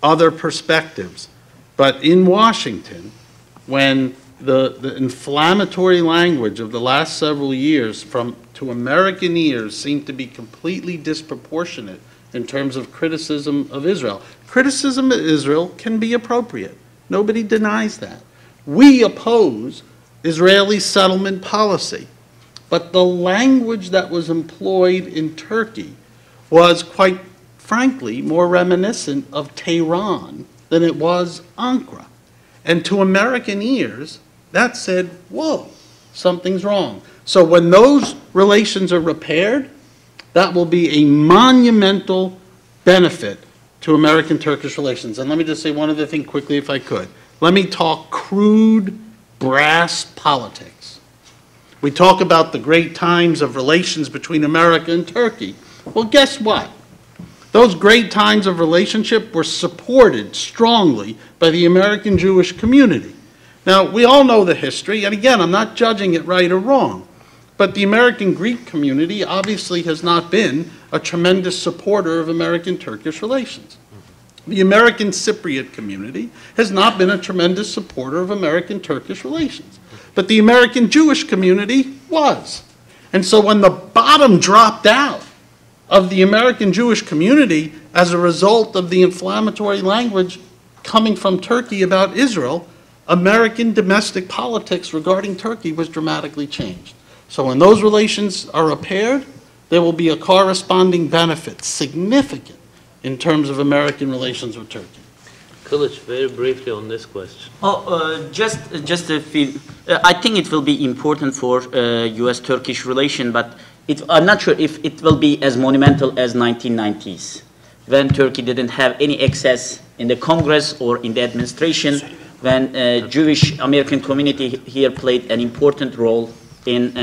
other perspectives, but in Washington, when the inflammatory language of the last several years to American ears seemed to be completely disproportionate in terms of criticism of Israel. Criticism of Israel can be appropriate. Nobody denies that. We oppose Israeli settlement policy. But the language that was employed in Turkey was, quite frankly, more reminiscent of Tehran than it was Ankara. And to American ears, that said, whoa, something's wrong. So when those relations are repaired, That will be a monumental benefit to American-Turkish relations. And let me just say one other thing quickly, if I could. Let me talk crude, brass politics. We talk about the great times of relations between America and Turkey. Well, guess what? Those great times of relationship were supported strongly by the American Jewish community. Now, we all know the history, and again, I'm not judging it right or wrong, but the American Greek community obviously has not been a tremendous supporter of American-Turkish relations. The American Cypriot community has not been a tremendous supporter of American-Turkish relations. But the American Jewish community was. And so when the bottom dropped out of the American Jewish community as a result of the inflammatory language coming from Turkey about Israel, American domestic politics regarding Turkey was dramatically changed. So when those relations are repaired, there will be a corresponding benefit, significant, in terms of American relations with Turkey. Kilic, very briefly on this question. Just a few. I think it will be important for U.S.-Turkish relation, but I'm not sure if it will be as monumental as 1990s, when Turkey didn't have any access in the Congress or in the administration, when Jewish American community here played an important role in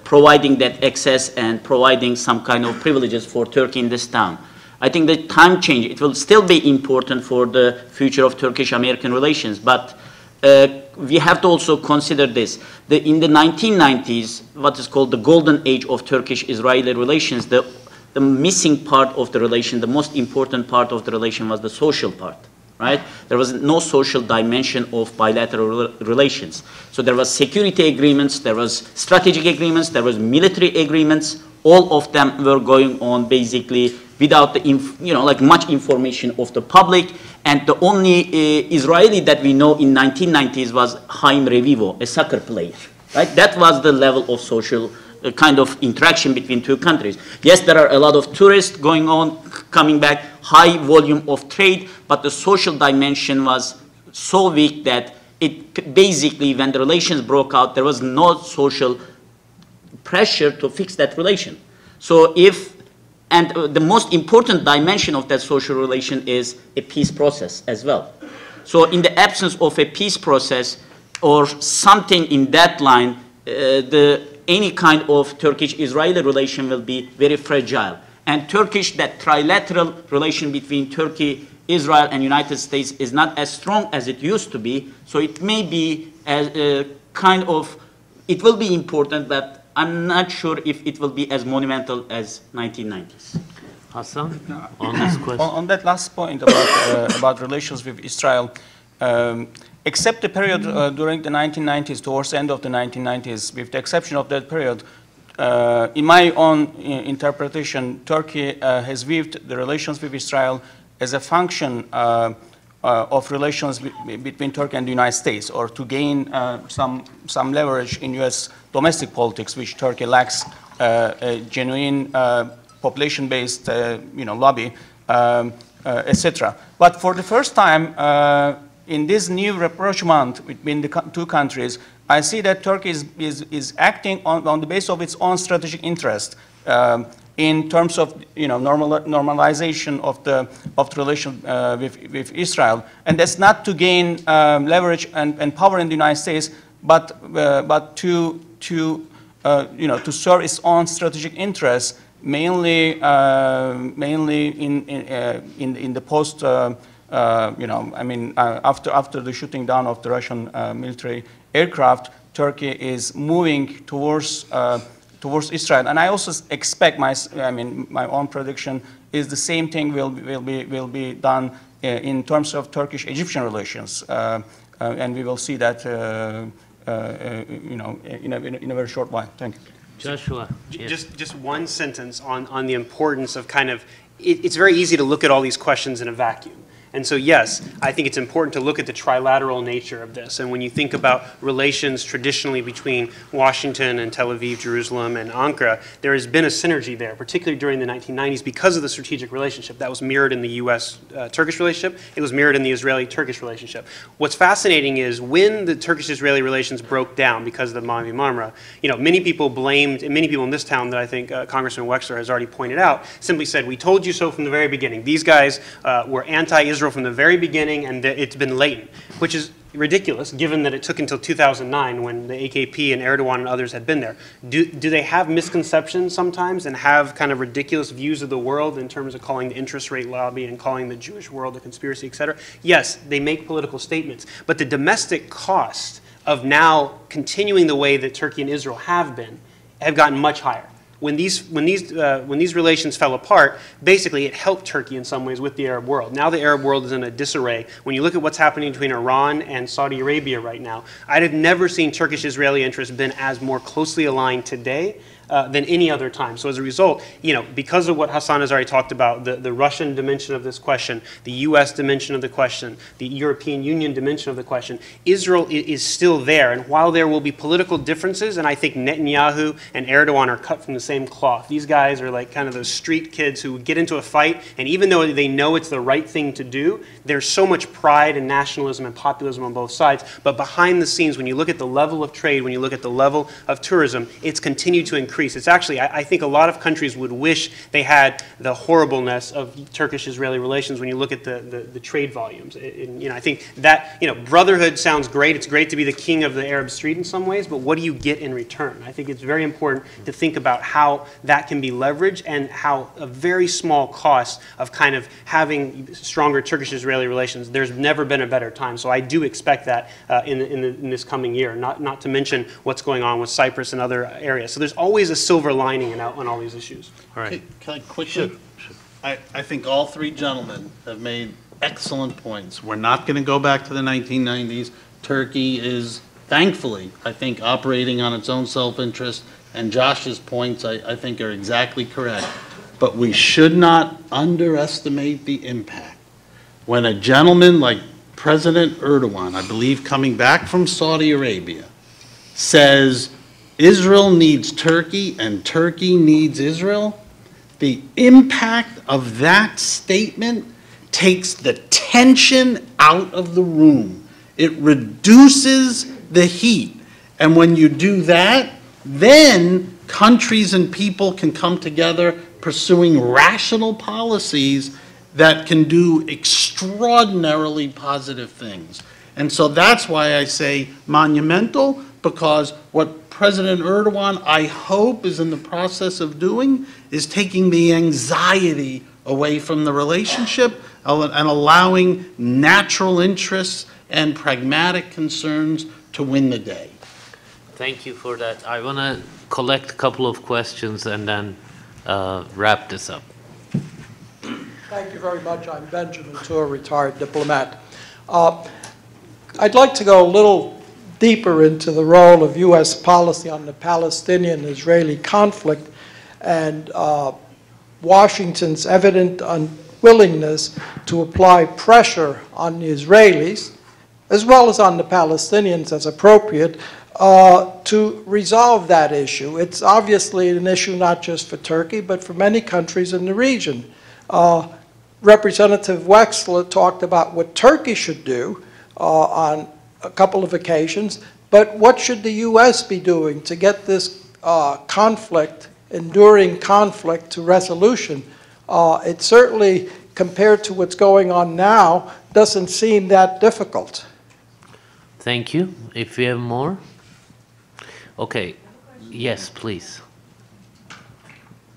providing that access and providing some kind of privileges for Turkey in this town. I think the time change, it will still be important for the future of Turkish-American relations, but we have to also consider this. In the 1990s, what is called the golden age of Turkish-Israeli relations, the missing part of the relation, the most important part of the relation was the social part, right? There was no social dimension of bilateral relations. So there was security agreements, there was strategic agreements, there was military agreements. All of them were going on basically without the much information of the public, and the only Israeli that we know in 1990s was Chaim Revivo, a soccer player, right? That was the level of social kind of interaction between two countries. Yes, there are a lot of tourists going on, coming back, high volume of trade, but the social dimension was so weak that it basically, when the relations broke out, there was no social pressure to fix that relation. So the most important dimension of that social relation is a peace process as well. So in the absence of a peace process or something in that line, any kind of Turkish-Israeli relation will be very fragile. And that trilateral relation between Turkey, Israel, and United States is not as strong as it used to be. So it may be it will be important, but I'm not sure if it will be as monumental as 1990s. Hasan, on this question. On that last point about relations with Israel, except the period during the 1990s, towards the end of the 1990s, with the exception of that period, in my own interpretation, Turkey has viewed the relations with Israel as a function of relations between Turkey and the United States, or to gain some leverage in U.S. domestic politics, which Turkey lacks a genuine population-based lobby, etc. But for the first time, in this new rapprochement between the two countries, I see that Turkey is acting on the basis of its own strategic interest in terms of normalization of the relation with Israel, and that's not to gain leverage and power in the United States, but to serve its own strategic interests, mainly in the post after the shooting down of the Russian military aircraft. Turkey is moving towards Israel, and I also expect my own prediction is the same thing will be done in terms of Turkish-Egyptian relations, and we will see that in a very short while. Thank you. Joshua, yes. Just one sentence on the importance of it's very easy to look at all these questions in a vacuum And so yes, I think it's important to look at the trilateral nature of this. And when you think about relations traditionally between Washington and Tel Aviv, Jerusalem, and Ankara, there has been a synergy there, particularly during the 1990s because of the strategic relationship. That was mirrored in the U.S.-Turkish relationship. It was mirrored in the Israeli-Turkish relationship. What's fascinating is when the Turkish-Israeli relations broke down because of the Mavi Marmara, you know, many people blamed, and many people in this town that I think Congressman Wexler has already pointed out, simply said, we told you so from the very beginning. These guys were anti-Israel from the very beginning, and it's been latent, which is ridiculous given that it took until 2009 when the AKP and Erdogan and others had been there. Do they have misconceptions sometimes and have kind of ridiculous views of the world in terms of calling the interest rate lobby and calling the Jewish world a conspiracy, et cetera? Yes, they make political statements, but the domestic cost of now continuing the way that Turkey and Israel have gotten much higher. When these relations fell apart, basically it helped Turkey in some ways with the Arab world. Now the Arab world is in a disarray. When you look at what's happening between Iran and Saudi Arabia right now, I'd have never seen Turkish-Israeli interests been as more closely aligned today than any other time. So as a result, you know, because of what Hasan has already talked about, the Russian dimension of this question, the U.S. dimension of the question, the European Union dimension of the question, Israel is still there. And while there will be political differences, and I think Netanyahu and Erdogan are cut from the same cloth. These guys are like kind of those street kids who get into a fight, and even though they know it's the right thing to do, there's so much pride and nationalism and populism on both sides. But behind the scenes, when you look at the level of trade, when you look at the level of tourism, it's continued to increase. It's actually, I think a lot of countries would wish they had the horribleness of Turkish-Israeli relations when you look at the trade volumes. You know, I think that, you know, brotherhood sounds great. It's great to be the king of the Arab street in some ways, but what do you get in return? I think it's very important to think about how that can be leveraged and how a very small cost of kind of having stronger Turkish-Israeli relations, there's never been a better time. So I do expect that in this coming year, not to mention what's going on with Cyprus and other areas. So there's always a silver lining on all these issues. All right. Can I quickly? Sure. I think all three gentlemen have made excellent points. We're not going to go back to the 1990s. Turkey is, thankfully, I think, operating on its own self-interest, and Josh's points, I think, are exactly correct. But we should not underestimate the impact. When a gentleman like President Erdogan, I believe coming back from Saudi Arabia, says Israel needs Turkey and Turkey needs Israel, the impact of that statement takes the tension out of the room. It reduces the heat. And when you do that, then countries and people can come together pursuing rational policies that can do extraordinarily positive things. And so that's why I say monumental, because what President Erdogan, I hope, is in the process of doing is taking the anxiety away from the relationship and allowing natural interests and pragmatic concerns to win the day. Thank you for that. I want to collect a couple of questions and then wrap this up. Thank you very much. I'm Benjamin Tour, retired diplomat. I'd like to go a little deeper into the role of U.S. policy on the Palestinian-Israeli conflict and Washington's evident unwillingness to apply pressure on the Israelis, as well as on the Palestinians as appropriate, to resolve that issue. It's obviously an issue not just for Turkey, but for many countries in the region. Representative Wexler talked about what Turkey should do on a couple of occasions, but what should the U.S. be doing to get this conflict, enduring conflict, to resolution? It certainly, compared to what's going on now, doesn't seem that difficult. Thank you. If you have more? Okay. Yes, please.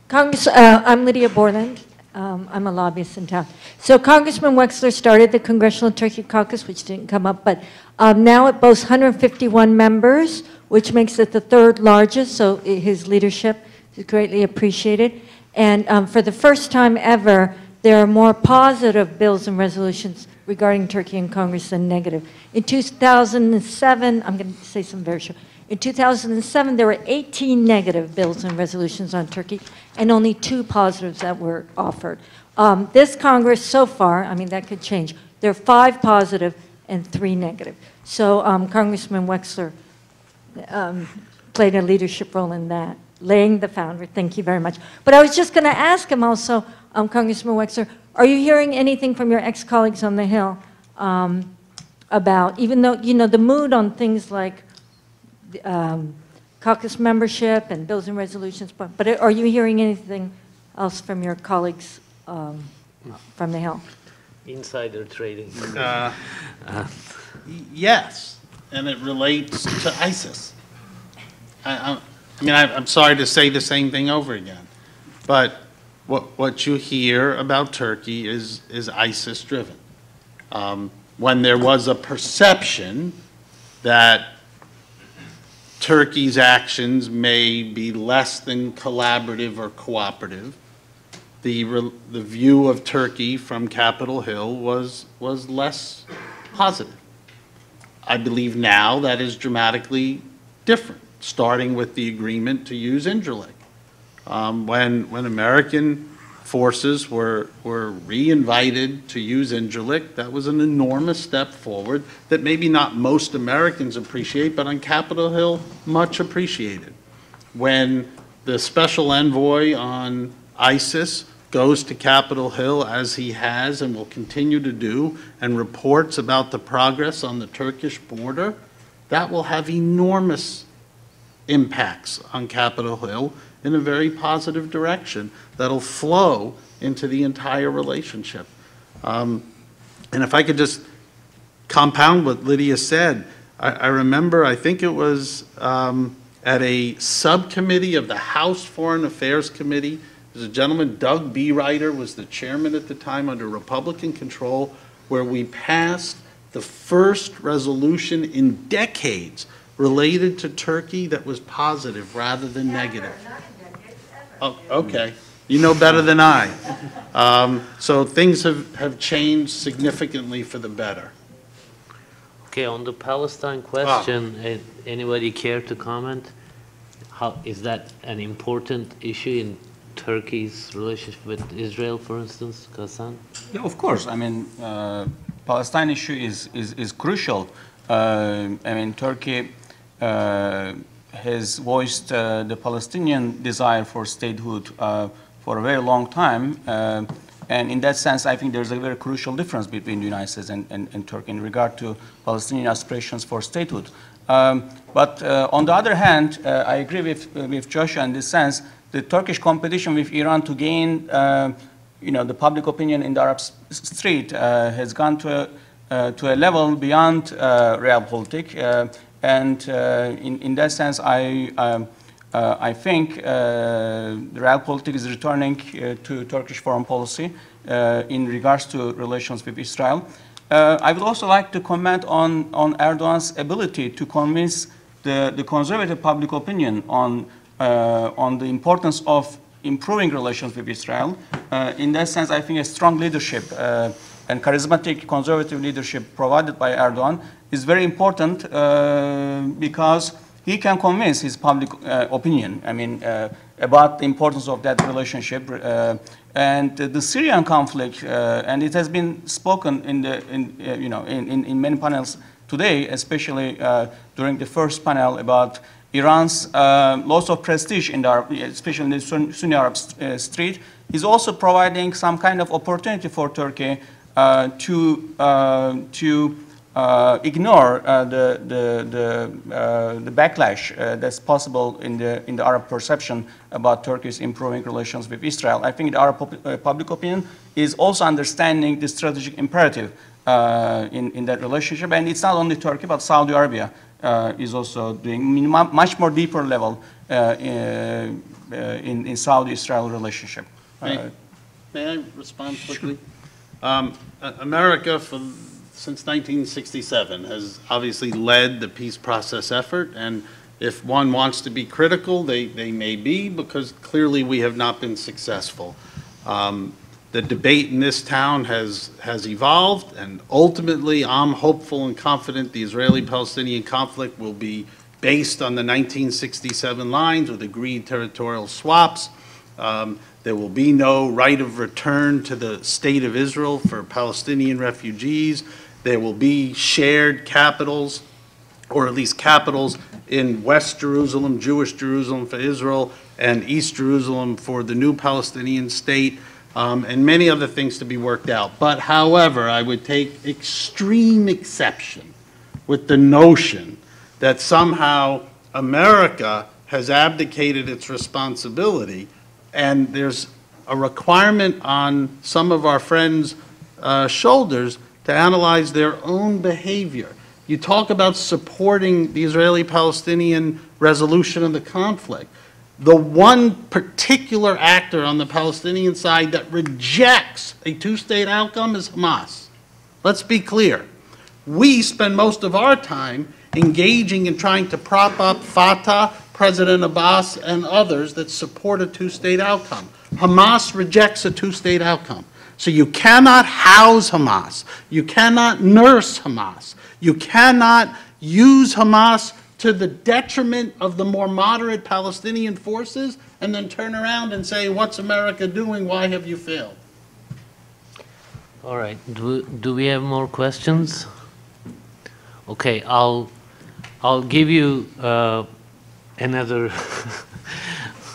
Congress, I'm Lydia Borland. I'm a lobbyist in town. So Congressman Wexler started the Congressional Turkey Caucus, which didn't come up, but now it boasts 151 members, which makes it the third largest, so his leadership is greatly appreciated. And for the first time ever, there are more positive bills and resolutions regarding Turkey in Congress than negative. In 2007, I'm going to say some very short. In 2007, there were 18 negative bills and resolutions on Turkey and only 2 positives that were offered. This Congress so far, I mean, that could change, There are 5 positive and 3 negative. So Congressman Wexler played a leadership role in that, laying the founder. Thank you very much. But I was just going to ask him also, Congressman Wexler, are you hearing anything from your ex-colleagues on the Hill about, even though, you know, the mood on things like caucus membership and bills and resolutions, but are you hearing anything else from your colleagues from the Hill? Insider trading. Yes, and it relates to ISIS. I mean, I'm sorry to say the same thing over again, but what you hear about Turkey is ISIS-driven. When there was a perception that Turkey's actions may be less than collaborative or cooperative, the view of Turkey from Capitol Hill was less positive. I believe now that is dramatically different, starting with the agreement to use Incirlik. When American forces were re-invited to use Incirlik, that was an enormous step forward that maybe not most Americans appreciate, but on Capitol Hill, much appreciated. When the special envoy on ISIS goes to Capitol Hill, as he has and will continue to do, and reports about the progress on the Turkish border, that will have enormous impacts on Capitol Hill in a very positive direction that'll flow into the entire relationship. And if I could just compound what Lydia said, I remember, I think it was at a subcommittee of the House Foreign Affairs Committee. There's a gentleman, Doug B. Ryder, was the chairman at the time under Republican control, where we passed the first resolution in decades related to Turkey that was positive rather than negative. Oh, okay. You know better than I. So things have changed significantly for the better. Okay, on the Palestine question, anybody care to comment? How is that an important issue in Turkey's relationship with Israel, for instance, Hasan? Yeah, of course. I mean, Palestine issue is crucial. I mean, Turkey has voiced the Palestinian desire for statehood for a very long time. And in that sense, I think there's a very crucial difference between the United States and Turkey in regard to Palestinian aspirations for statehood. But on the other hand, I agree with Joshua in this sense. The Turkish competition with Iran to gain, you know, the public opinion in the Arab street has gone to a level beyond realpolitik. And in that sense, I think the realpolitik is returning to Turkish foreign policy in regards to relations with Israel. I would also like to comment on Erdogan's ability to convince the conservative public opinion on the importance of improving relations with Israel. In that sense, I think a strong leadership and charismatic conservative leadership provided by Erdogan is very important because he can convince his public opinion, I mean, about the importance of that relationship. And the Syrian conflict, and it has been spoken in many panels today, especially during the first panel about Iran's loss of prestige in the especially in the Sunni Arab street, is also providing some kind of opportunity for Turkey to ignore the backlash that's possible in the Arab perception about Turkey's improving relations with Israel. I think the Arab public opinion is also understanding the strategic imperative in that relationship, and it's not only Turkey but Saudi Arabia is also doing much more deeper level in Saudi-Israel relationship. May I respond quickly? Sure. America, since 1967, has obviously led the peace process effort, and if one wants to be critical, they may be, because clearly we have not been successful. The debate in this town has evolved, and ultimately I'm hopeful and confident the Israeli-Palestinian conflict will be based on the 1967 lines with agreed territorial swaps. There will be no right of return to the state of Israel for Palestinian refugees. There will be shared capitals, or at least capitals in West Jerusalem, Jewish Jerusalem for Israel, and East Jerusalem for the new Palestinian state, and many other things to be worked out. But however, I would take extreme exception with the notion that somehow America has abdicated its responsibility, and there's a requirement on some of our friends' shoulders to analyze their own behavior. You talk about supporting the Israeli-Palestinian resolution of the conflict. The one particular actor on the Palestinian side that rejects a two-state outcome is Hamas. Let's be clear. We spend most of our time engaging in trying to prop up Fatah, President Abbas, and others that support a two-state outcome. Hamas rejects a two-state outcome. So you cannot house Hamas. You cannot nurse Hamas. You cannot use Hamas to the detriment of the more moderate Palestinian forces and then turn around and say, what's America doing? Why have you failed? All right. Do we have more questions? Okay, I'll give you another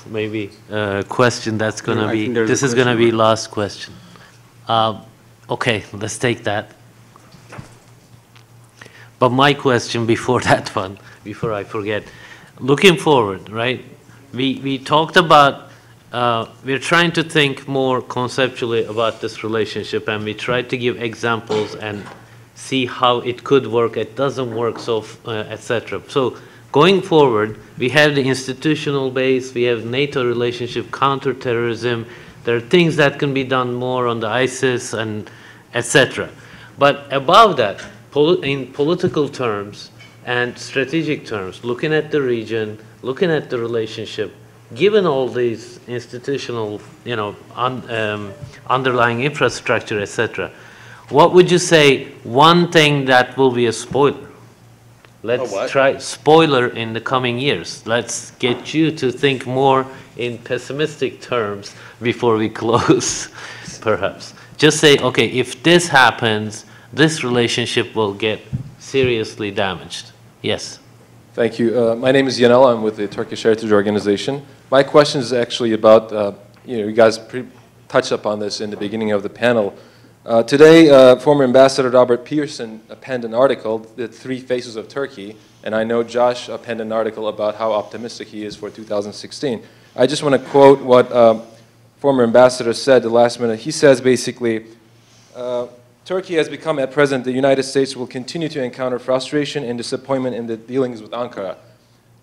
maybe question that's going to be, this is going to be last question. Okay, let's take that. But my question before that one, before I forget, looking forward, right? We talked about, we're trying to think more conceptually about this relationship, and we tried to give examples and see how it could work, it doesn't work, so etc. So going forward, we have the institutional base, we have NATO relationship, counterterrorism. There are things that can be done more on the ISIS and etc. But above that, in political terms and strategic terms, looking at the region, looking at the relationship, given all these institutional, underlying infrastructure, etc., what would you say one thing that will be a spoiler? Let's try spoiler in the coming years. Let's get you to think more in pessimistic terms before we close, perhaps. Just say, okay, if this happens, this relationship will get seriously damaged. Yes. Thank you. My name is Yanel. I'm with the Turkish Heritage Organization. My question is actually about, you guys touched upon this in the beginning of the panel. Today, former Ambassador Robert Pearson penned an article, The Three Faces of Turkey, and I know Josh penned an article about how optimistic he is for 2016. I just want to quote what former ambassador said the last minute. He says basically, Turkey has become at present, the United States will continue to encounter frustration and disappointment in the dealings with Ankara.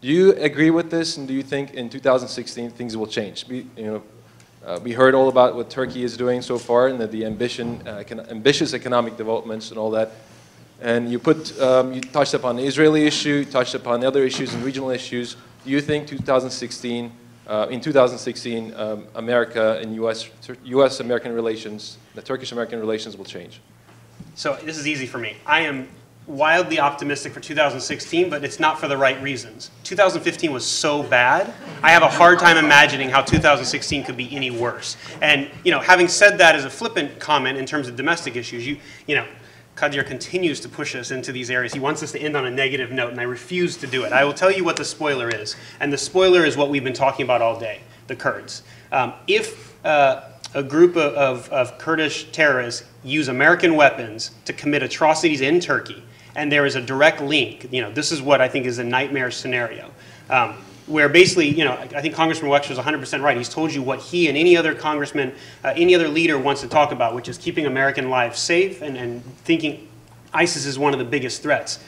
Do you agree with this, and do you think in 2016 things will change? We heard all about what Turkey is doing so far and the ambitious economic developments and all that. And you touched upon the Israeli issue, you touched upon other issues and regional issues. Do you think in 2016, America and U.S.-American relations, the Turkish-American relations will change? So this is easy for me. I am wildly optimistic for 2016, but it's not for the right reasons. 2015 was so bad, I have a hard time imagining how 2016 could be any worse. And having said that as a flippant comment in terms of domestic issues, Kadir continues to push us into these areas. He wants us to end on a negative note, and I refuse to do it. I will tell you what the spoiler is, and the spoiler is what we've been talking about all day, the Kurds. If a group of Kurdish terrorists use American weapons to commit atrocities in Turkey, and there is a direct link, this is what I think is a nightmare scenario, where basically, I think Congressman Wexler is 100% right. He's told you what he and any other congressman, any other leader wants to talk about, which is keeping American lives safe and thinking ISIS is one of the biggest threats.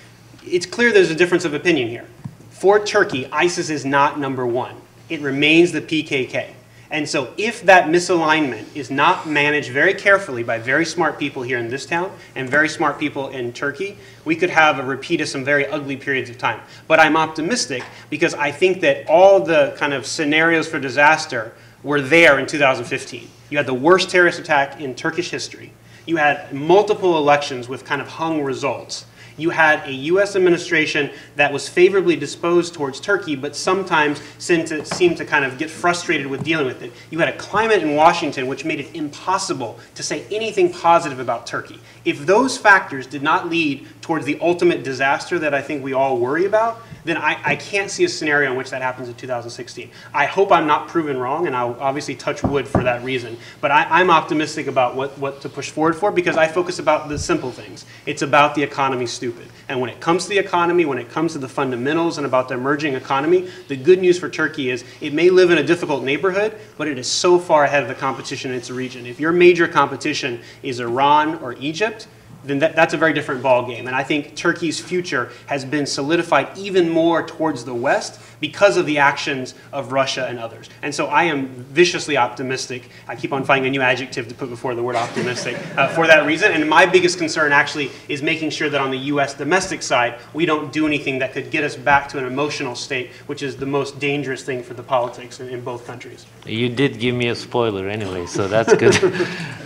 It's clear there's a difference of opinion here. For Turkey, ISIS is not number one. It remains the PKK. And so if that misalignment is not managed very carefully by very smart people here in this town and very smart people in Turkey, we could have a repeat of some very ugly periods of time. But I'm optimistic because I think that all the kind of scenarios for disaster were there in 2015. You had the worst terrorist attack in Turkish history. You had multiple elections with kind of hung results. You had a U.S. administration that was favorably disposed towards Turkey, but sometimes seemed to kind of get frustrated with dealing with it. You had a climate in Washington which made it impossible to say anything positive about Turkey. If those factors did not lead towards the ultimate disaster that I think we all worry about, then I can't see a scenario in which that happens in 2016. I hope I'm not proven wrong, and I'll obviously touch wood for that reason. But I'm optimistic about what to push forward for, because I focus about the simple things. It's about the economy, stupid. And when it comes to the economy, when it comes to the fundamentals and about the emerging economy, the good news for Turkey is it may live in a difficult neighborhood, but it is so far ahead of the competition in its region. If your major competition is Iran or Egypt, then that's a very different ballgame. And I think Turkey's future has been solidified even more towards the West because of the actions of Russia and others. And so I am viciously optimistic. I keep on finding a new adjective to put before the word optimistic for that reason. And my biggest concern actually is making sure that on the U.S. domestic side, we don't do anything that could get us back to an emotional state, which is the most dangerous thing for the politics in both countries. You did give me a spoiler anyway, so that's good.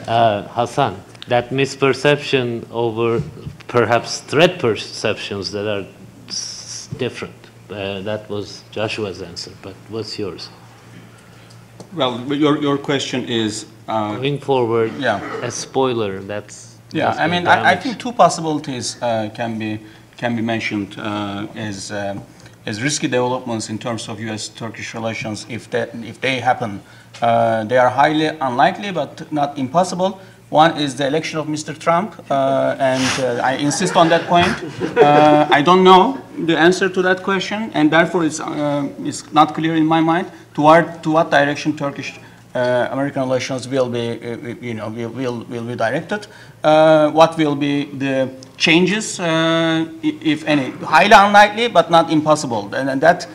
Hasan, that misperception over perhaps threat perceptions that are different. That was Joshua's answer, but what's yours? Well, your question is... going forward, yeah. A spoiler, that's... Yeah, I mean, I think two possibilities can be mentioned as risky developments in terms of U.S.-Turkish relations if they happen. They are highly unlikely, but not impossible. One is the election of Mr. Trump, and I insist on that point. I don't know the answer to that question, and therefore it's not clear in my mind to what direction Turkish-American relations will be, will be directed. What will be the changes, if any? Highly unlikely, but not impossible, and that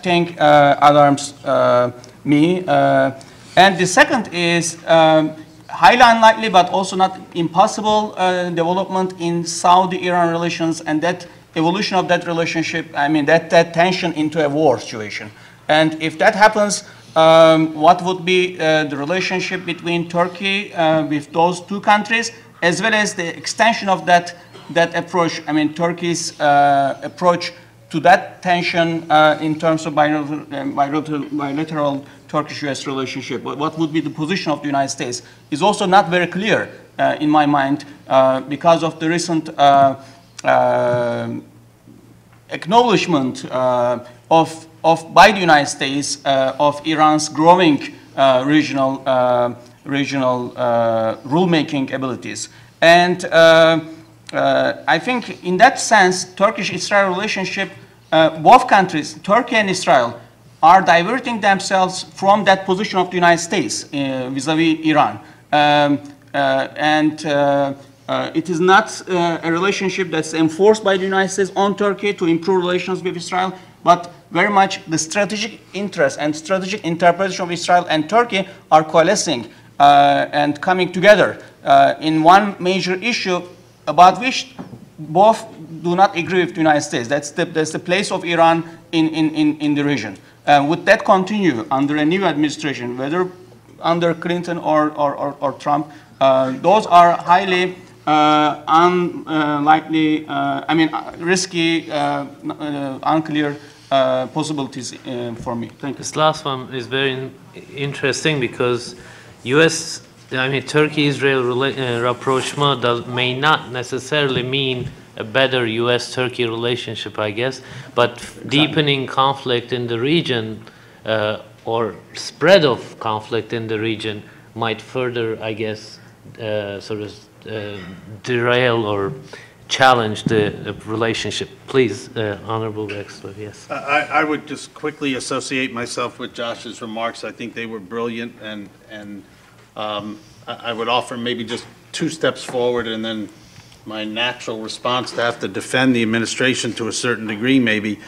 thing alarms me. And the second is. Highly unlikely, but also not impossible development in Saudi-Iran relations, and that evolution of that relationship, I mean, that tension into a war situation. And if that happens, what would be the relationship between Turkey with those two countries, as well as the extension of that approach, I mean, Turkey's approach to that tension in terms of bilateral Turkish-US relationship, what would be the position of the United States, is also not very clear in my mind because of the recent acknowledgement by the United States of Iran's growing regional rulemaking abilities. And I think in that sense, Turkish-Israel relationship, both countries, Turkey and Israel, are diverting themselves from that position of the United States vis-a-vis Iran. It is not a relationship that's enforced by the United States on Turkey to improve relations with Israel, but very much the strategic interest and strategic interpretation of Israel and Turkey are coalescing and coming together in one major issue about which both do not agree with the United States. That's the place of Iran in the region. Would that continue under a new administration, whether under Clinton or Trump? Those are highly unlikely, risky, unclear possibilities for me. Thank you. This last one is very interesting because Turkey-Israel rapprochement may not necessarily mean a better U.S.-Turkey relationship, I guess, but deepening conflict in the region or spread of conflict in the region might further, I guess, derail or challenge the relationship. Please, Honorable Wexler, yes. I would just quickly associate myself with Josh's remarks. I think they were brilliant, and I would offer maybe just 2 steps forward and then my natural response to have to defend the administration to a certain degree, maybe.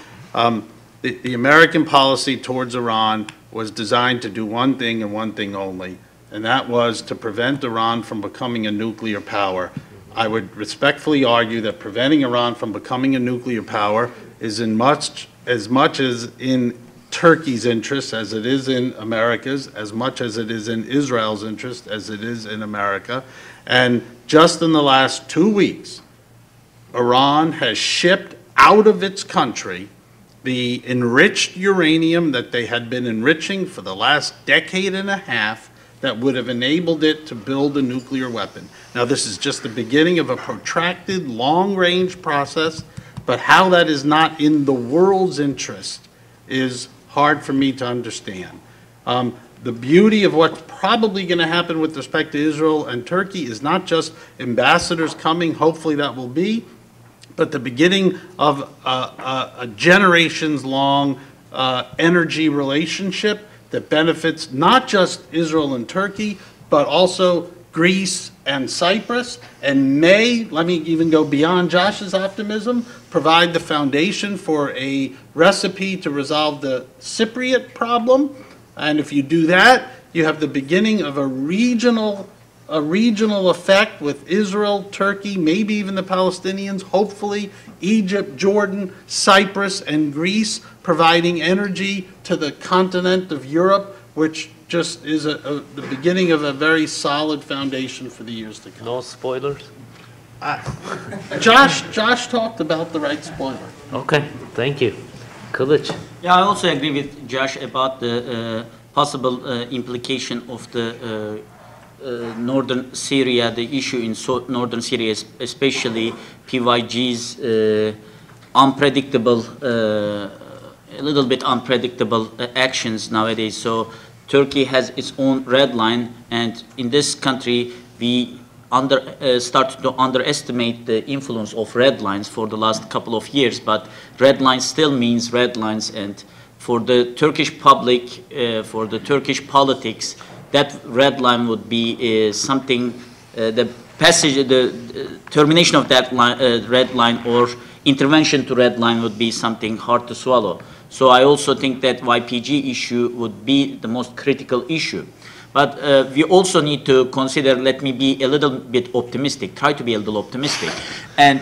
The American policy towards Iran was designed to do one thing and one thing only, and that was to prevent Iran from becoming a nuclear power. I would respectfully argue that preventing Iran from becoming a nuclear power is as much as in Turkey's interest as it is in America's, as much as it is in Israel's interest as it is in America. And just in the last 2 weeks, Iran has shipped out of its country the enriched uranium that they had been enriching for the last decade and a half that would have enabled it to build a nuclear weapon. Now, this is just the beginning of a protracted, long-range process, but how that is not in the world's interest is hard for me to understand. The beauty of what's probably going to happen with respect to Israel and Turkey is not just ambassadors coming, hopefully that will be, but the beginning of a generations-long energy relationship that benefits not just Israel and Turkey, but also Greece and Cyprus, and may, let me even go beyond Josh's optimism, provide the foundation for a recipe to resolve the Cypriot problem. And if you do that, you have the beginning of a regional effect with Israel, Turkey, maybe even the Palestinians, hopefully Egypt, Jordan, Cyprus, and Greece, providing energy to the continent of Europe, which just is the beginning of a very solid foundation for the years to come. No spoilers? Josh talked about the right spoiler. Okay, thank you. Kilic. Yeah, I also agree with Josh about the possible implication of the northern Syria, the issue in northern Syria, especially PYG's unpredictable, a little bit unpredictable actions nowadays. So Turkey has its own red line, and in this country we started to underestimate the influence of red lines for the last couple of years, but red lines still means red lines, and for the Turkish public, for the Turkish politics, that red line would be something, the termination of that red line or intervention to red line would be something hard to swallow. So I also think that YPG issue would be the most critical issue. But we also need to consider, let me be a little bit optimistic, try to be a little optimistic. And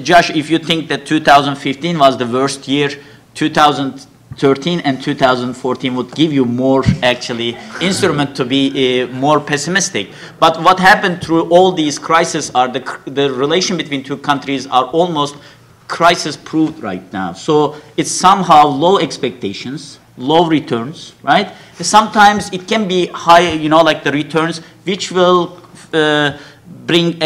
Josh, if you think that 2015 was the worst year, 2013 and 2014 would give you more, actually, instrument to be more pessimistic. But what happened through all these crises are the relation between two countries are almost crisis-proof right now. So it's somehow low expectations, low returns, right? Sometimes it can be high, you know, like the returns, which will bring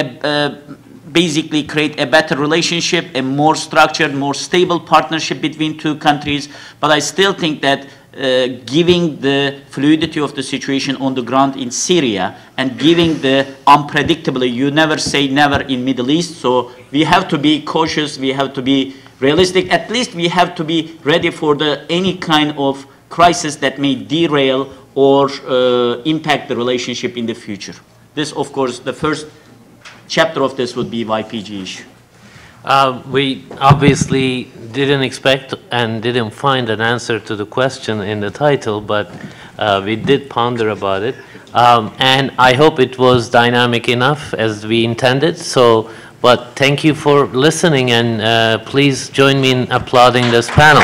basically create a better relationship, a more structured, more stable partnership between two countries. But I still think that giving the fluidity of the situation on the ground in Syria and giving the unpredictability, you never say never in Middle East, so we have to be cautious, we have to be realistic, at least we have to be ready for any kind of crisis that may derail or impact the relationship in the future. This, of course, the first chapter of this would be YPG issue. We obviously didn't expect and didn't find an answer to the question in the title, but we did ponder about it. And I hope it was dynamic enough as we intended. But thank you for listening, and please join me in applauding this panel.